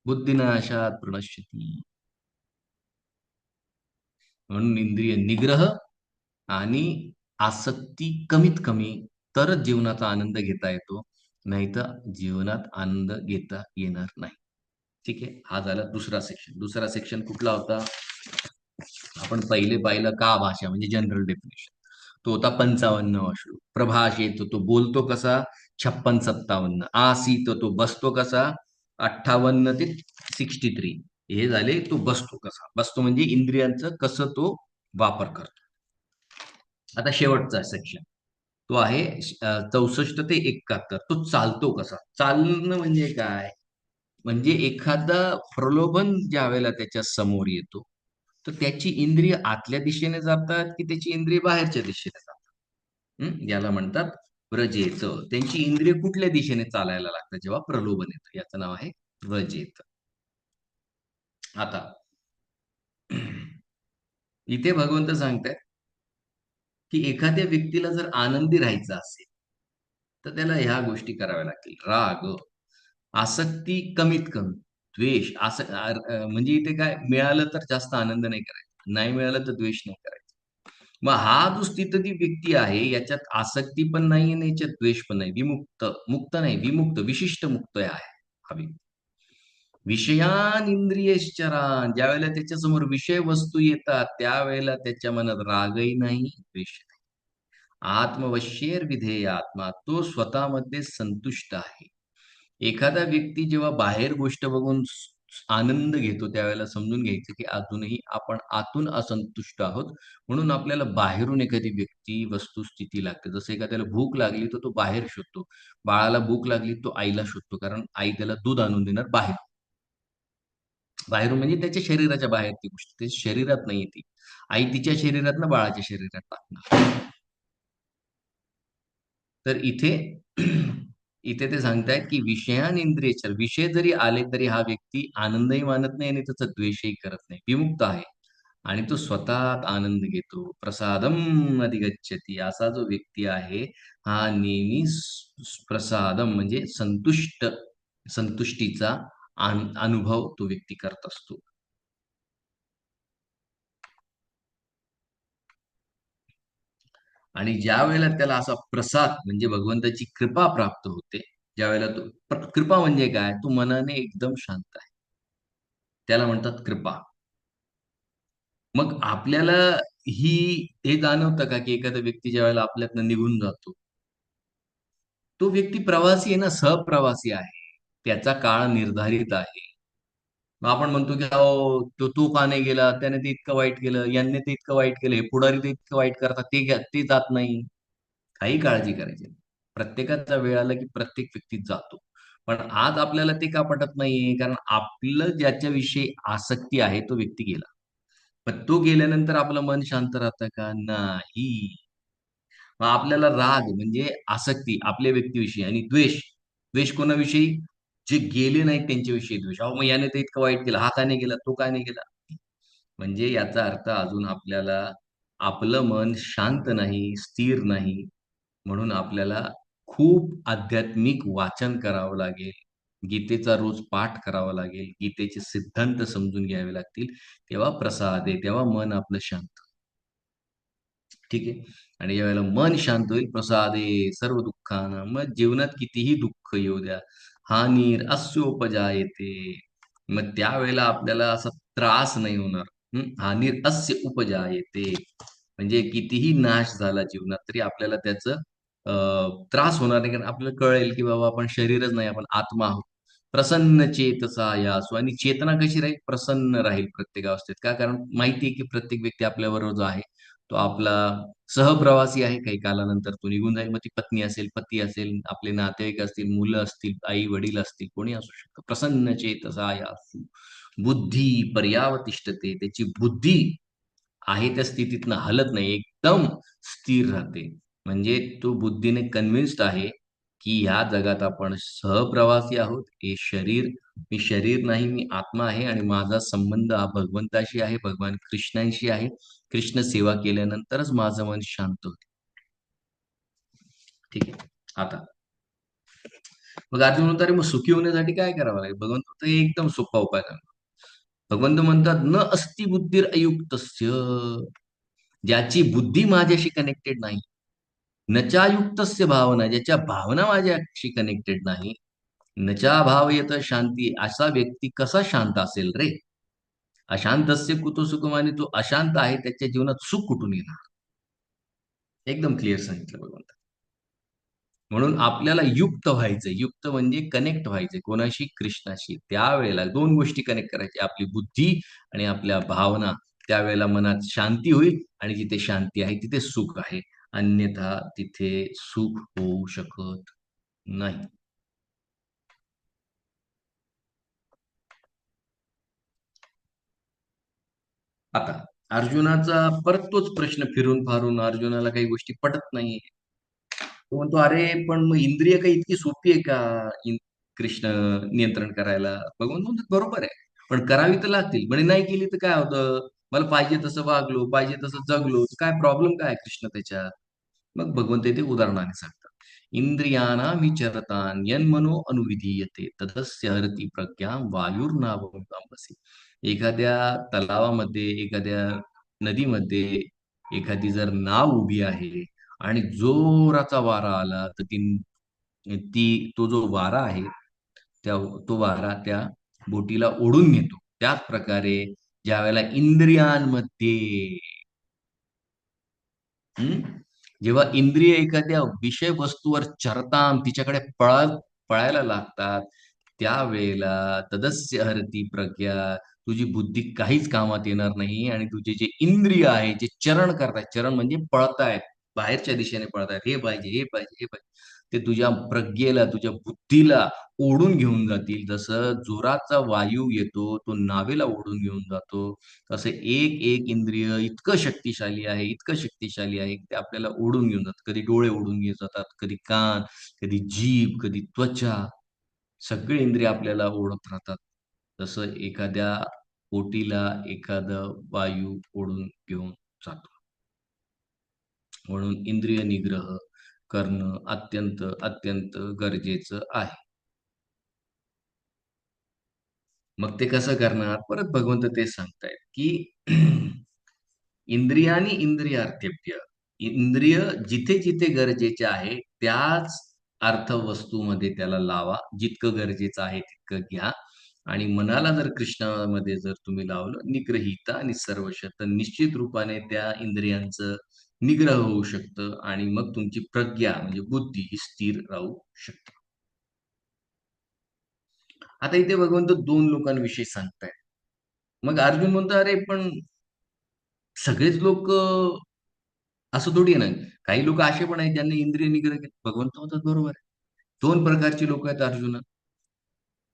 बुद्धिनाशात प्रणश्यती. म्हणून इंद्रिय निग्रह आणि आसक्ती कमीत कमी तरच जीवनाचा आनंद घेता येतो. नाहीतर जीवनात आनंद घेता येणार नाही. ठीक आहे. हा झाला दुसरा सेक्शन. दुसरा सेक्शन कुठला होता? आपण पहिले पाहिलं का भाषा म्हणजे जनरल डेफिनेशन. तो होता 55वा श्लोक. प्रभाषेत तो बोलतो कसा? 56-57. आसीत तो बसतो कसा? 58 ते 63. हे झाले तो बसतो कसा? बसतो म्हणजे इंद्रियांचं कसं तो वापर करतो. आता शेवटचा सेक्शन. तो आहे 64 ते 71. तो चालतो कसा? चालणं म्हणजे काय? म्हणजे एखादा प्रलोभन ज्यावेळेला त्याच्या समोर येतो, तर त्याची इंद्रिय आतल्या दिशेने जातात, की त्याची इंद्रिय बाहेरच्या दिशेने जातात? याला म्हणतात व्रजेचं. त्यांची इंद्रिय कुठल्या दिशेने चालायला लागतात जेव्हा प्रलोभन येतं. याचं नाव आहे व्रजेत. आता इथे भगवंत सांगतायत, की एखाद्या व्यक्तीला जर आनंदी राहायचं असेल, तर त्याला ह्या गोष्टी कराव्या लागतील. राग, आसक्ती कमीत कमी, द्वेष म्हणजे इथे काय मिळालं तर जास्त आनंद नाही करायचा. नाही मिळालं तर द्वेष नाही करायचा. मग हा जो स्थिती व्यक्ती आहे, याच्यात आसक्ती पण नाही आणि याच्यात द्वेष पण नाही. विमुक्त, मुक्त नाही, विमुक्त, विशिष्ट मुक्त आहे हा व्यक्ती. विषयान इंद्रियश्चरान, ज्यावेळेला त्याच्यासमोर विषय वस्तू येतात, त्यावेळेला त्याच्या मनात रागही नाही, द्वेष नाही. आत्मवश्येर विधेय आत्मा, तो स्वतःमध्ये संतुष्ट आहे. एखादा व्यक्ती जेव्हा बाहेर गोष्ट बघून आनंद घेतो, त्यावेळेला समजून घ्यायचं, की अजूनही आपण आतून असंतुष्ट आहोत. म्हणून आपल्याला बाहेरून एखादी व्यक्ती, वस्तुस्थिती लागते. जसं एखाद्याला भूक लागली, तर तो बाहेर शोधतो. बाळाला भूक लागली, तो आईला शोधतो. कारण आई त्याला दूध आणून देणार बाहेर. बाहेरून म्हणजे त्याच्या शरीराच्या बाहेर ती गोष्ट. त्याच्या शरीरात नाहीये ती. आई तिच्या शरीरातनं बाळाच्या शरीरात टाकणार. तर इथे इथे ते सांगतायत, की विषयान इंद्रियच्या विषय जरी आले, तरी हा व्यक्ती आनंदही मानत नाही आणि त्याचा द्वेषही करत नाही. विमुक्त आहे आणि तो स्वतः आनंद घेतो. प्रसादम अधिगच्छति. असा जो व्यक्ती आहे, हा नेहमी प्रसादम म्हणजे संतुष्टीचा अनुभव तो व्यक्ती करत असतो. आणि ज्यावेळेला त्याला असा प्रसाद म्हणजे भगवंताची कृपा प्राप्त होते, ज्यावेळेला तो कृपा म्हणजे काय? तो मनाने एकदम शांत आहे. त्याला म्हणतात कृपा. मग आपल्याला ही हे जाणवतं का, की एखादा व्यक्ती ज्यावेळेला आपल्यातनं निघून जातो, तो व्यक्ती प्रवासी आहे ना, सहप्रवासी आहे. त्याचा काळ निर्धारित आहे. मग आपण म्हणतो की अहो तो का नाही गेला, त्याने ते इतकं वाईट केलं, यांनी ते इतकं वाईट केलं, हे पुढारी ते इतकं वाईट करतात, ते जात नाही. काही काळजी करायची नाही. प्रत्येकाचा वेळ आला की प्रत्येक व्यक्ती जातो. पण आज आपल्याला ते का पटत नाहीये? कारण आपलं ज्याच्याविषयी आसक्ती आहे तो व्यक्ती गेला. पण तो गेल्यानंतर आपलं मन शांत राहतं का? नाही. मग आपल्याला राग म्हणजे आसक्ती आपल्या व्यक्तीविषयी आणि द्वेष. द्वेष कोणाविषयी? जे गेले नाहीत त्यांच्याविषयी द्वेष. अहो, मग याने तर इतकं वाईट केलं, हा का नाही गेला, तो का नाही गेला? म्हणजे याचा अर्थ अजून आपल्याला आपलं मन शांत नाही, स्थिर नाही. म्हणून आपल्याला खूप आध्यात्मिक वाचन करावं लागेल. गीतेचा रोज पाठ करावा लागेल. गीतेचे सिद्धांत समजून घ्यावे लागतील. तेव्हा प्रसाद आहे, तेव्हा मन आपलं शांत. ठीक आहे. आणि ज्यावेळेला मन शांत होईल, प्रसादे सर्व दुःखानां. मग जीवनात कितीही दुःख येऊ द्या, हानीर अस्योपजायते. मग त्यावेळेला आपल्याला असा त्रास नाही होणार. हानीर अस्य उपजायते. म्हणजे कितीही नाश झाला जीवनात तरी आपल्याला त्याचं त्रास होणार नाही. कारण आपल्याला कळेल, की बाबा आपण शरीरच नाही, आपण आत्मा आहोत. प्रसन्न चेतसा यासु आणि चेतना कशी राहील? प्रसन्न राहील प्रत्येक अवस्थेत. का? कारण माहिती आहे, की प्रत्येक व्यक्ती आपल्याबरोबर जो आहे, तो आपला सहप्रवासी आहे. काही कालानंतर तो निघून जाईल. मग ती पत्नी असेल, पती असेल, आपले नातेवाईक असतील, मुलं असतील, आई-वडील असतील, कोणी असू शकतं. प्रसन्न चेतसा यासु बुद्धी पर्यावतिष्ठते. त्याची बुद्धी आहे त्या स्थितीतनं हलत नाही. एकदम स्थिर राहते. म्हणजे तो बुद्धीने कन्विन्स्ड आहे, की ह्या जगात आपण सहप्रवासी आहोत. हे शरीर मी शरीर नाही, मी आत्मा आहे आणि माझा संबंध हा भगवंताशी आहे, भगवान कृष्णांशी आहे. कृष्ण सेवा केल्यानंतरच माझं मन शांत होतं. ठीक आहे. आता मग अर्जुन म्हणतो, "अरे मग सुखी होण्यासाठी काय करावं लागेल?" भगवंत म्हणतो, "एकदम सोपा उपाय सांगतो." भगवंत म्हणतात, "न अस्ति बुद्धिर अयुक्तस्य." ज्याची बुद्धी माझ्याशी कनेक्टेड नाही. नचायुक्तस्य भावना, ज्याच्या भावना माझ्याशी कनेक्टेड नाही. नचा भावयत शांती, असा व्यक्ती कसा शांत असेल रे? अशांतस्य कुतो सुखम आणि तो अशांत आहे त्याच्या जीवनात सुख कुठून येणार? एकदम क्लिअर सांगितलं भगवंतानी. म्हणून आपल्याला युक्त व्हायचंय. युक्त म्हणजे कनेक्ट व्हायचंय. कोणाशी? कृष्णाशी. त्यावेळेला 2 गोष्टी कनेक्ट करायच्या. आपली बुद्धी आणि आपल्या भावना. त्यावेळेला मनात शांती होईल आणि जिथे शांती आहे तिथे सुख आहे. अन्यथा तिथे सुख होऊ शकत नाही. आता अर्जुनाचा परत तोच प्रश्न फिरून-फारून अर्जुनाला काही गोष्टी पटत नाहीये. तो म्हणतो, "अरे, पण मग इंद्रिय काही इतकी सोपी आहे का कृष्ण नियंत्रण करायला?" भगवान म्हणतात, "बरोबर आहे. पण करावी तर लागतील. म्हणे नाही केली तर काय होतं? मला पाहिजे तसं वागलो, पाहिजे तसं जगलो, तर काय प्रॉब्लेम काय आहे कृष्ण त्याच्यात?" मग भगवंत ते उदाहरणाने सांगतात. "इंद्रियाणां विचरतान् यन्मनो अनुविधीयते तदस्य हरति प्रज्ञां वायुर्नावमिवाम्भसि." एखाद्या तलावामध्ये, एखाद्या नदीमध्ये एखादी जर नाव उभी आहे आणि जोराचा वारा आला, तर ती तो जो वारा आहे, त्या तो वारा त्या बोटीला ओढून नेतो. त्याच प्रकारे ज्यावेळेला इंद्रियांमध्ये हं, जेव्हा इंद्रिय एखाद्या विषय वस्तूवर चरताम तिच्याकडे पळायला लागतात, त्यावेळेला तदस्य हरती प्रज्ञा, तुझी बुद्धी काहीच कामात येणार नाही आणि तुझे जे इंद्रिय आहे, जे चरण करतायत, चरण म्हणजे पळतायत, बाहेरच्या दिशेने पळतायत. हे पाहिजे, हे पाहिजे, हे पाहिजे. ते तुझ्या प्रज्ञेला, तुझ्या बुद्धीला ओढून घेऊन जातील. जसं जोराचा वायू येतो, तो नावेला ओढून घेऊन जातो. तसे एक-एक इंद्रिय इतकं शक्तिशाली आहे, इतकं शक्तिशाली आहे, की ते आपल्याला ओढून घेऊन जातात. कधी डोळे ओढून घेऊन जातात, कधी कान, कधी जीभ, कधी त्वचा. सगळे इंद्रिय आपल्याला ओढत राहतात. तसं एखाद्या ओटीला एखादं वायू ओढून घेऊन जातो. म्हणून इंद्रिय निग्रह करणं अत्यंत, अत्यंत गरजेचं आहे. मग ते कसं करणार? परत भगवंत तेच सांगतायत, की इंद्रियानी इंद्रियार्थेभ्य. इंद्रिय जिथे-जिथे गरजेचे आहे, त्याच अर्थवस्तूमध्ये त्याला लावा. जितकं गरजेचं आहे तितकं घ्या आणि मनाला जर कृष्णामध्ये जर तुम्ही लावलं, निग्रहिता आणि सर्वश, तर निश्चित रूपाने त्या इंद्रियांचं निग्रह होऊ शकतं आणि मग तुमची प्रज्ञा म्हणजे बुद्धी ही स्थिर राहू शकते. आता इथे भगवंत दोन लोकांविषयी सांगतायत. मग अर्जुन म्हणतो, "अरे पण सगळेच लोक असं थोडी आहे ना. काही लोक असे पण आहेत ज्यांनी इंद्रिय निग्रह केला." भगवंत म्हणतात, "बरोबर आहे." 2 प्रकारची लोकं आहेत अर्जुना.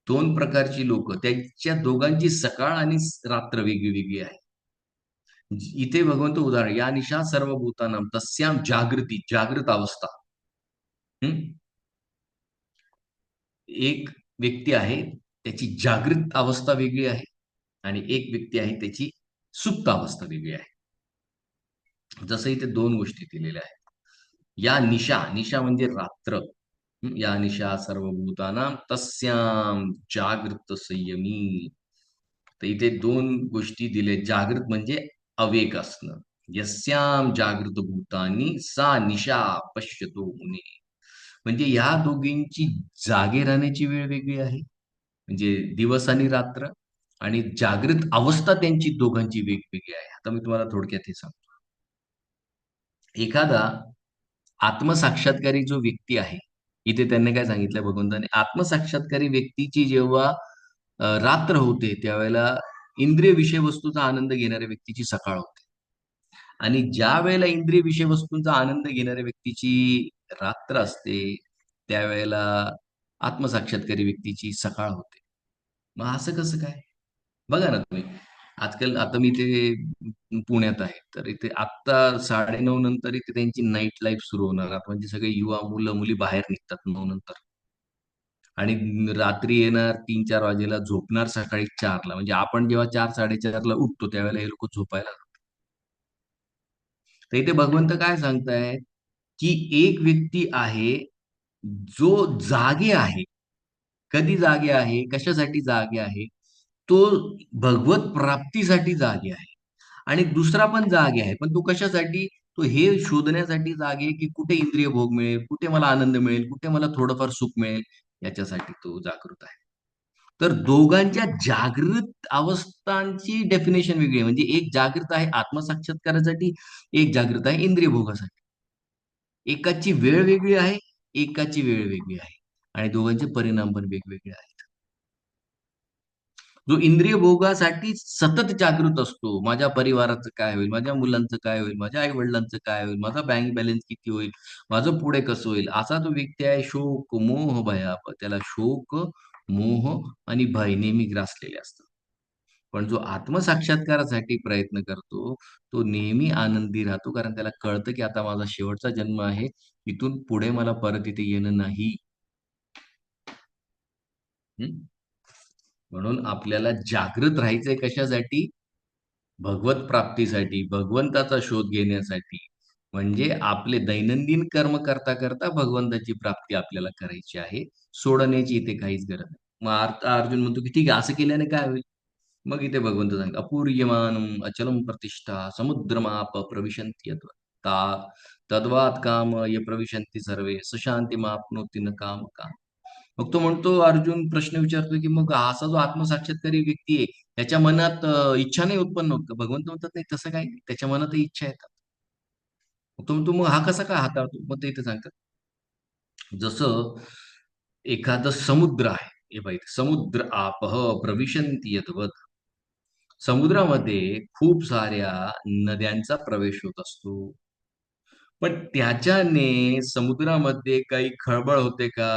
2 प्रकारची लोकं. त्यांच्या दोघांची सकाळ आणि रात्र वेगळी-वेगळी आहे. इथे भगवंत उदाहरण, "या निशा सर्वभूतानां तस्यां जागृती." जागृत अवस्था. हं. एक व्यक्ती आहे, त्याची जागृत अवस्था वेगळी आहे आणि एक व्यक्ती आहे, त्याची सुप्त अवस्था वेगळी आहे. जसं इथे 2 गोष्टी दिलेल्या आहेत. या निशा, निशा म्हणजे रात्र. या निशा सर्वभूतानां तस्यां जागृत संयमी. तर इथे 2 गोष्टी दिल्या. जागृत म्हणजे अवेक असणं. यस्यां जागृत भूतानी सा निशा पश्यतो मुनी. म्हणजे ह्या दोघींची जागे राहण्याची वेळ वेगळी आहे. म्हणजे दिवस आणि रात्र आणि जागृत अवस्था त्यांची दोघांची वेगवेगळी आहे. आता मी तुम्हाला थोडक्यात हे सांगतो. एखादा आत्मसाक्षात्कारी जो व्यक्ती आहे, इथे त्यांनी काय सांगितलं भगवंताने, आत्मसाक्षात्कारी व्यक्तीची जेव्हा रात्र होते, त्यावेळेला इंद्रिय विषय वस्तूचा आनंद घेणाऱ्या व्यक्तीची सकाळ होते. आणि ज्यावेळेला इंद्रिय विषय वस्तूंचा आनंद घेणाऱ्या व्यक्तीची रात्र असते, त्यावेळेला आत्मसाक्षात्कारी व्यक्तीची सकाळ होते. मग असं कसं काय? बघा ना तुम्ही, आजकाल आता मी इथे पुण्यात आहे. तर इथे आत्ता 9:30 नंतर इथे त्यांची नाईट लाईफ सुरू होणार. आता म्हणजे सगळे युवा मुलं-मुली बाहेर निघतात 9 नंतर आणि रात्री येणार 3-4 वाजेला, झोपणार सकाळी 4 म्हणजे आपण जेव्हा 4-4:30 उठतो, त्यावेळेला हे लोकं झोपायला लागतात. तर इथे भगवंत काय सांगतायत, की एक व्यक्ती आहे, जो जागे आहे. कधी जागे आहे? कशासाठी जागे आहे? तो भगवत प्राप्तीसाठी जागे आहे. आणि दुसरा पण जागे आहे. पण तो कशासाठी? तो हे शोधण्यासाठी जागे आहे, की कुठे इंद्रिय भोग मिळेल, कुठे मला आनंद मिळेल, कुठे मला थोडंफार सुख मिळेल, याच्यासाठी तो जागृत आहे. तर दोघांच्या जागृत अवस्थांची डेफिनेशन वेगळी आहे. म्हणजे एक जागृत आहे आत्मसाक्षात्कारासाठी, एक जागृत आहे इंद्रिय भोगासाठी. एकाची वेळ वेगळी आहे, एकाची वेळ वेगळी आहे आणि दोघांचे परिणाम पण वेगवेगळे आहेत. जो इंद्रिय भोगासाठी सतत जागृत असतो. माझ्या परिवाराचं काय होईल? माझ्या मुलांचं काय होईल? माझ्या आई-वडिलांचं काय होईल? माझा बँक बॅलन्स किती होईल? माझं पुढे कसं होईल? असा तो व्यक्ती आहे शोक, मोह, भयापह. त्याला शोक, मोह आणि भय नेहमी ग्रासलेले असतात. पण जो आत्मसाक्षात्कारासाठी प्रयत्न करतो, तो नेहमी आनंदी राहतो. कारण त्याला कळतं, की आता माझा शेवटचा जन्म आहे. इथून पुढे मला परत इथे येणं नाही. हं. म्हणून आपल्याला जागृत राहायचंय कशासाठी? भगवत प्राप्तीसाठी, भगवंताचा शोध घेण्यासाठी. म्हणजे आपले दैनंदिन कर्म करता भगवंताची प्राप्ती आपल्याला करायची आहे. सोडण्याची इथे काहीच गरज नाही. मग आता अर्जुन म्हणतो, की "ठीक आहे, असं केल्याने काय होईल?" मग इथे भगवंत सांगतात, "अपूर्यमानं अचलं प्रतिष्ठा समुद्रमाप प्रविशन्ति यत् ता तद्वात् काम ये प्रविशन्ति सर्वे स शांतिमाप्नोति न कामकाम." मग तो म्हणतो अर्जुन प्रश्न विचारतो, की मग असा जो आत्मसाक्षात्कारी व्यक्ती आहे, त्याच्या मनात इच्छा नाही उत्पन्न होत का? भगवंत म्हणतात, "नाही, तसं काही नाही. त्याच्या मनातही इच्छा येतात." मग तो म्हणतो, "मग हा कसा काय हाताळतो?" मग ते इथे सांगतात, जसं एखादं समुद्र आहे. हे पहा समुद्र आपः प्रविशन्ति यद्वत्. समुद्रामध्ये खूप साऱ्या नद्यांचा प्रवेश होत असतो. पण त्याच्याने समुद्रामध्ये काही खळबळ होते का?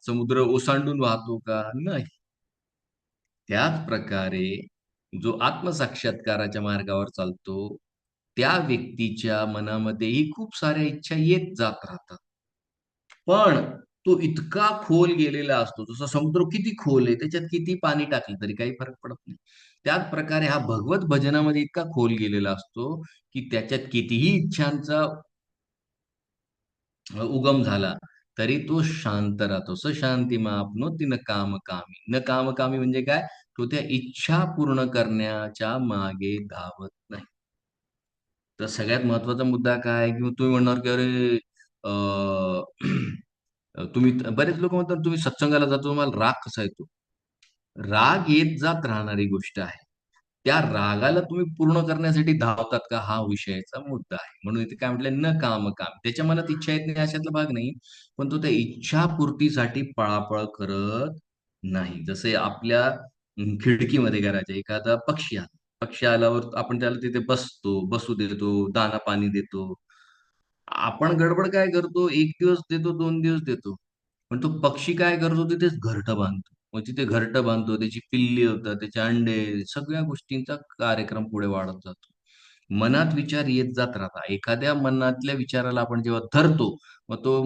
समुद्र ओसांडून वाहतो का? नाही. त्याच प्रकारे जो आत्मसाक्षात्काराच्या मार्गावर चालतो, त्या व्यक्तीच्या मनामध्येही खूप साऱ्या इच्छा येत जात राहतात. पण तो इतका खोल गेलेला असतो, जसा समुद्र किती खोल आहे, त्याच्यात किती पाणी टाकलं तरी काही फरक पडत नाही. त्याच प्रकारे हा भगवत भजनामध्ये इतका खोल गेलेला असतो, की त्याच्यात कितीही इच्छांचा उगम झाला, तरी तो शांत राहतो. "स शांतिमाप्नोति न कामकामी." न कामकामी म्हणजे काय? तो त्या इच्छा पूर्ण करण्याच्या मागे धावत नाही. तर सगळ्यात महत्त्वाचा मुद्दा काय आहे, की तुम्ही म्हणणार, की "अरे, अ, तुम्ही बरेच लोकं म्हणतात, "तुम्ही सत्संगाला जातो, तुम्हाला राग कसा येतो?" राग येत जात राहणारी गोष्ट आहे. त्या रागाला तुम्ही पूर्ण करण्यासाठी धावतात का, हा विषयाचा मुद्दा आहे. म्हणून इथे काय म्हटलंय, न काम काम. त्याच्या मनात इच्छा येत नाही अशातला भाग नाही, पण तो त्या इच्छापूर्तीसाठी पळापळ करत नाही. जसे आपल्या खिडकीमध्ये घराच्या एखादा पक्षी आला. पक्षी आल्यावर आपण त्याला तिथे बसतो, बसू देतो, दाना पाणी देतो. आपण गडबड काय करतो, 1 दिवस देतो, 2 दिवस देतो. पण तो पक्षी काय करतो, तिथेच घरटं बांधतो. मग तिथे घरटं बांधतो, त्याची पिल्ली होतात, त्याचे अंडे, सगळ्या गोष्टींचा कार्यक्रम पुढे वाढत जातो. मनात विचार येत जात राहतात. एखाद्या मनातल्या विचाराला आपण जेव्हा धरतो, मग तो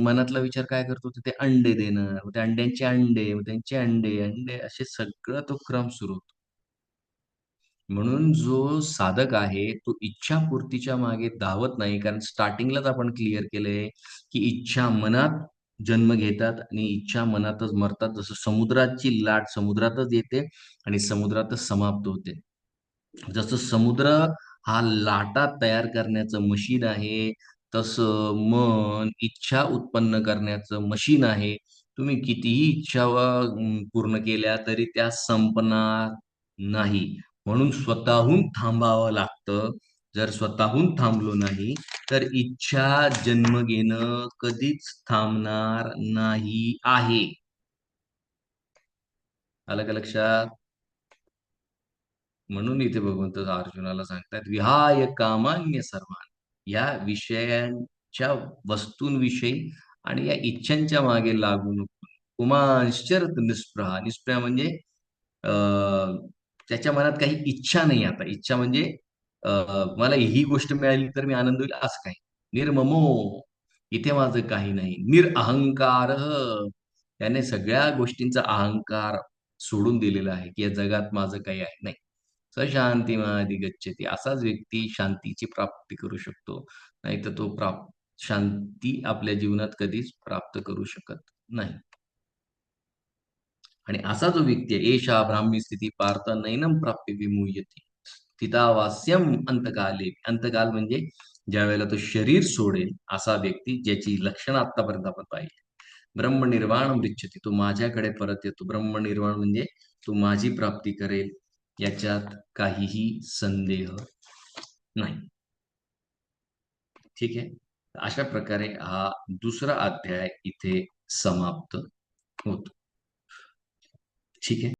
मनातला विचार काय करतो, तिथे अंडे देणं, मग त्या अंड्यांचे अंडे, मग त्यांचे अंडे, अंडे असे सगळं तो क्रम सुरू होतो. म्हणून जो साधक आहे, तो इच्छापूर्तीच्या मागे धावत नाही. कारण स्टार्टिंगलाच आपण क्लिअर केलंय, की इच्छा मनात जन्म घेतात आणि इच्छा मनातच मरतात. जसं समुद्राची लाट समुद्रातच येते आणि समुद्रातच समाप्त होते. जसं समुद्र हा लाटा तयार करण्याचं मशीन आहे, तसं मन इच्छा उत्पन्न करण्याचं मशीन आहे. तुम्ही कितीही इच्छा पूर्ण केल्या तरी त्या संपणार नाही. म्हणून स्वतःहून थांबावं लागतं. जर स्वतःहून थांबलो नाही, तर इच्छा जन्म घेणं कधीच थांबणार नाही आहे. आलं का लक्षात? म्हणून इथे भगवंत अर्जुनाला सांगतात, विहाय कामान्य सर्वान. या विषयांच्या वस्तूंविषयी आणि या इच्छांच्या मागे लागू नको. पुमांश्चरत निस्पृहा. निस्पृहा म्हणजे अ, त्याच्या मनात काही इच्छा नाही. आता इच्छा म्हणजे अ, मला ही गोष्ट मिळाली तर मी आनंद होईल असं काही. निर्ममो, इथे माझं काही नाही. निरअहंकार, त्याने सगळ्या गोष्टींचा अहंकार सोडून दिलेला आहे, की या जगात माझं काही आहे नाही. सशांती गच्छति. असाच व्यक्ती शांतीची प्राप्ती करू शकतो. नाहीतर तो शांती आपल्या जीवनात कधीच प्राप्त करू शकत नाही. आणि असा जो व्यक्ती आहे, एषा ब्राह्मी स्थिती पार्थ नैनम प्राप्य विमुह्यते. स्थितावास्यम अंतकाले. अंतकाल म्हणजे ज्या वेळेला तो शरीर सोडेल, असा व्यक्ती ज्याची लक्षणं आतापर्यंत आपण पाहिली. ब्रह्मनिर्वाण मृच्छती. तो माझ्याकडे परत येतो. ब्रह्मनिर्वाण म्हणजे तो माझी प्राप्ती करेल, याच्यात काहीही संदेह नाही. ठीक आहे. अशा प्रकारे हा दुसरा अध्याय इथे समाप्त होतो. ठीक आहे.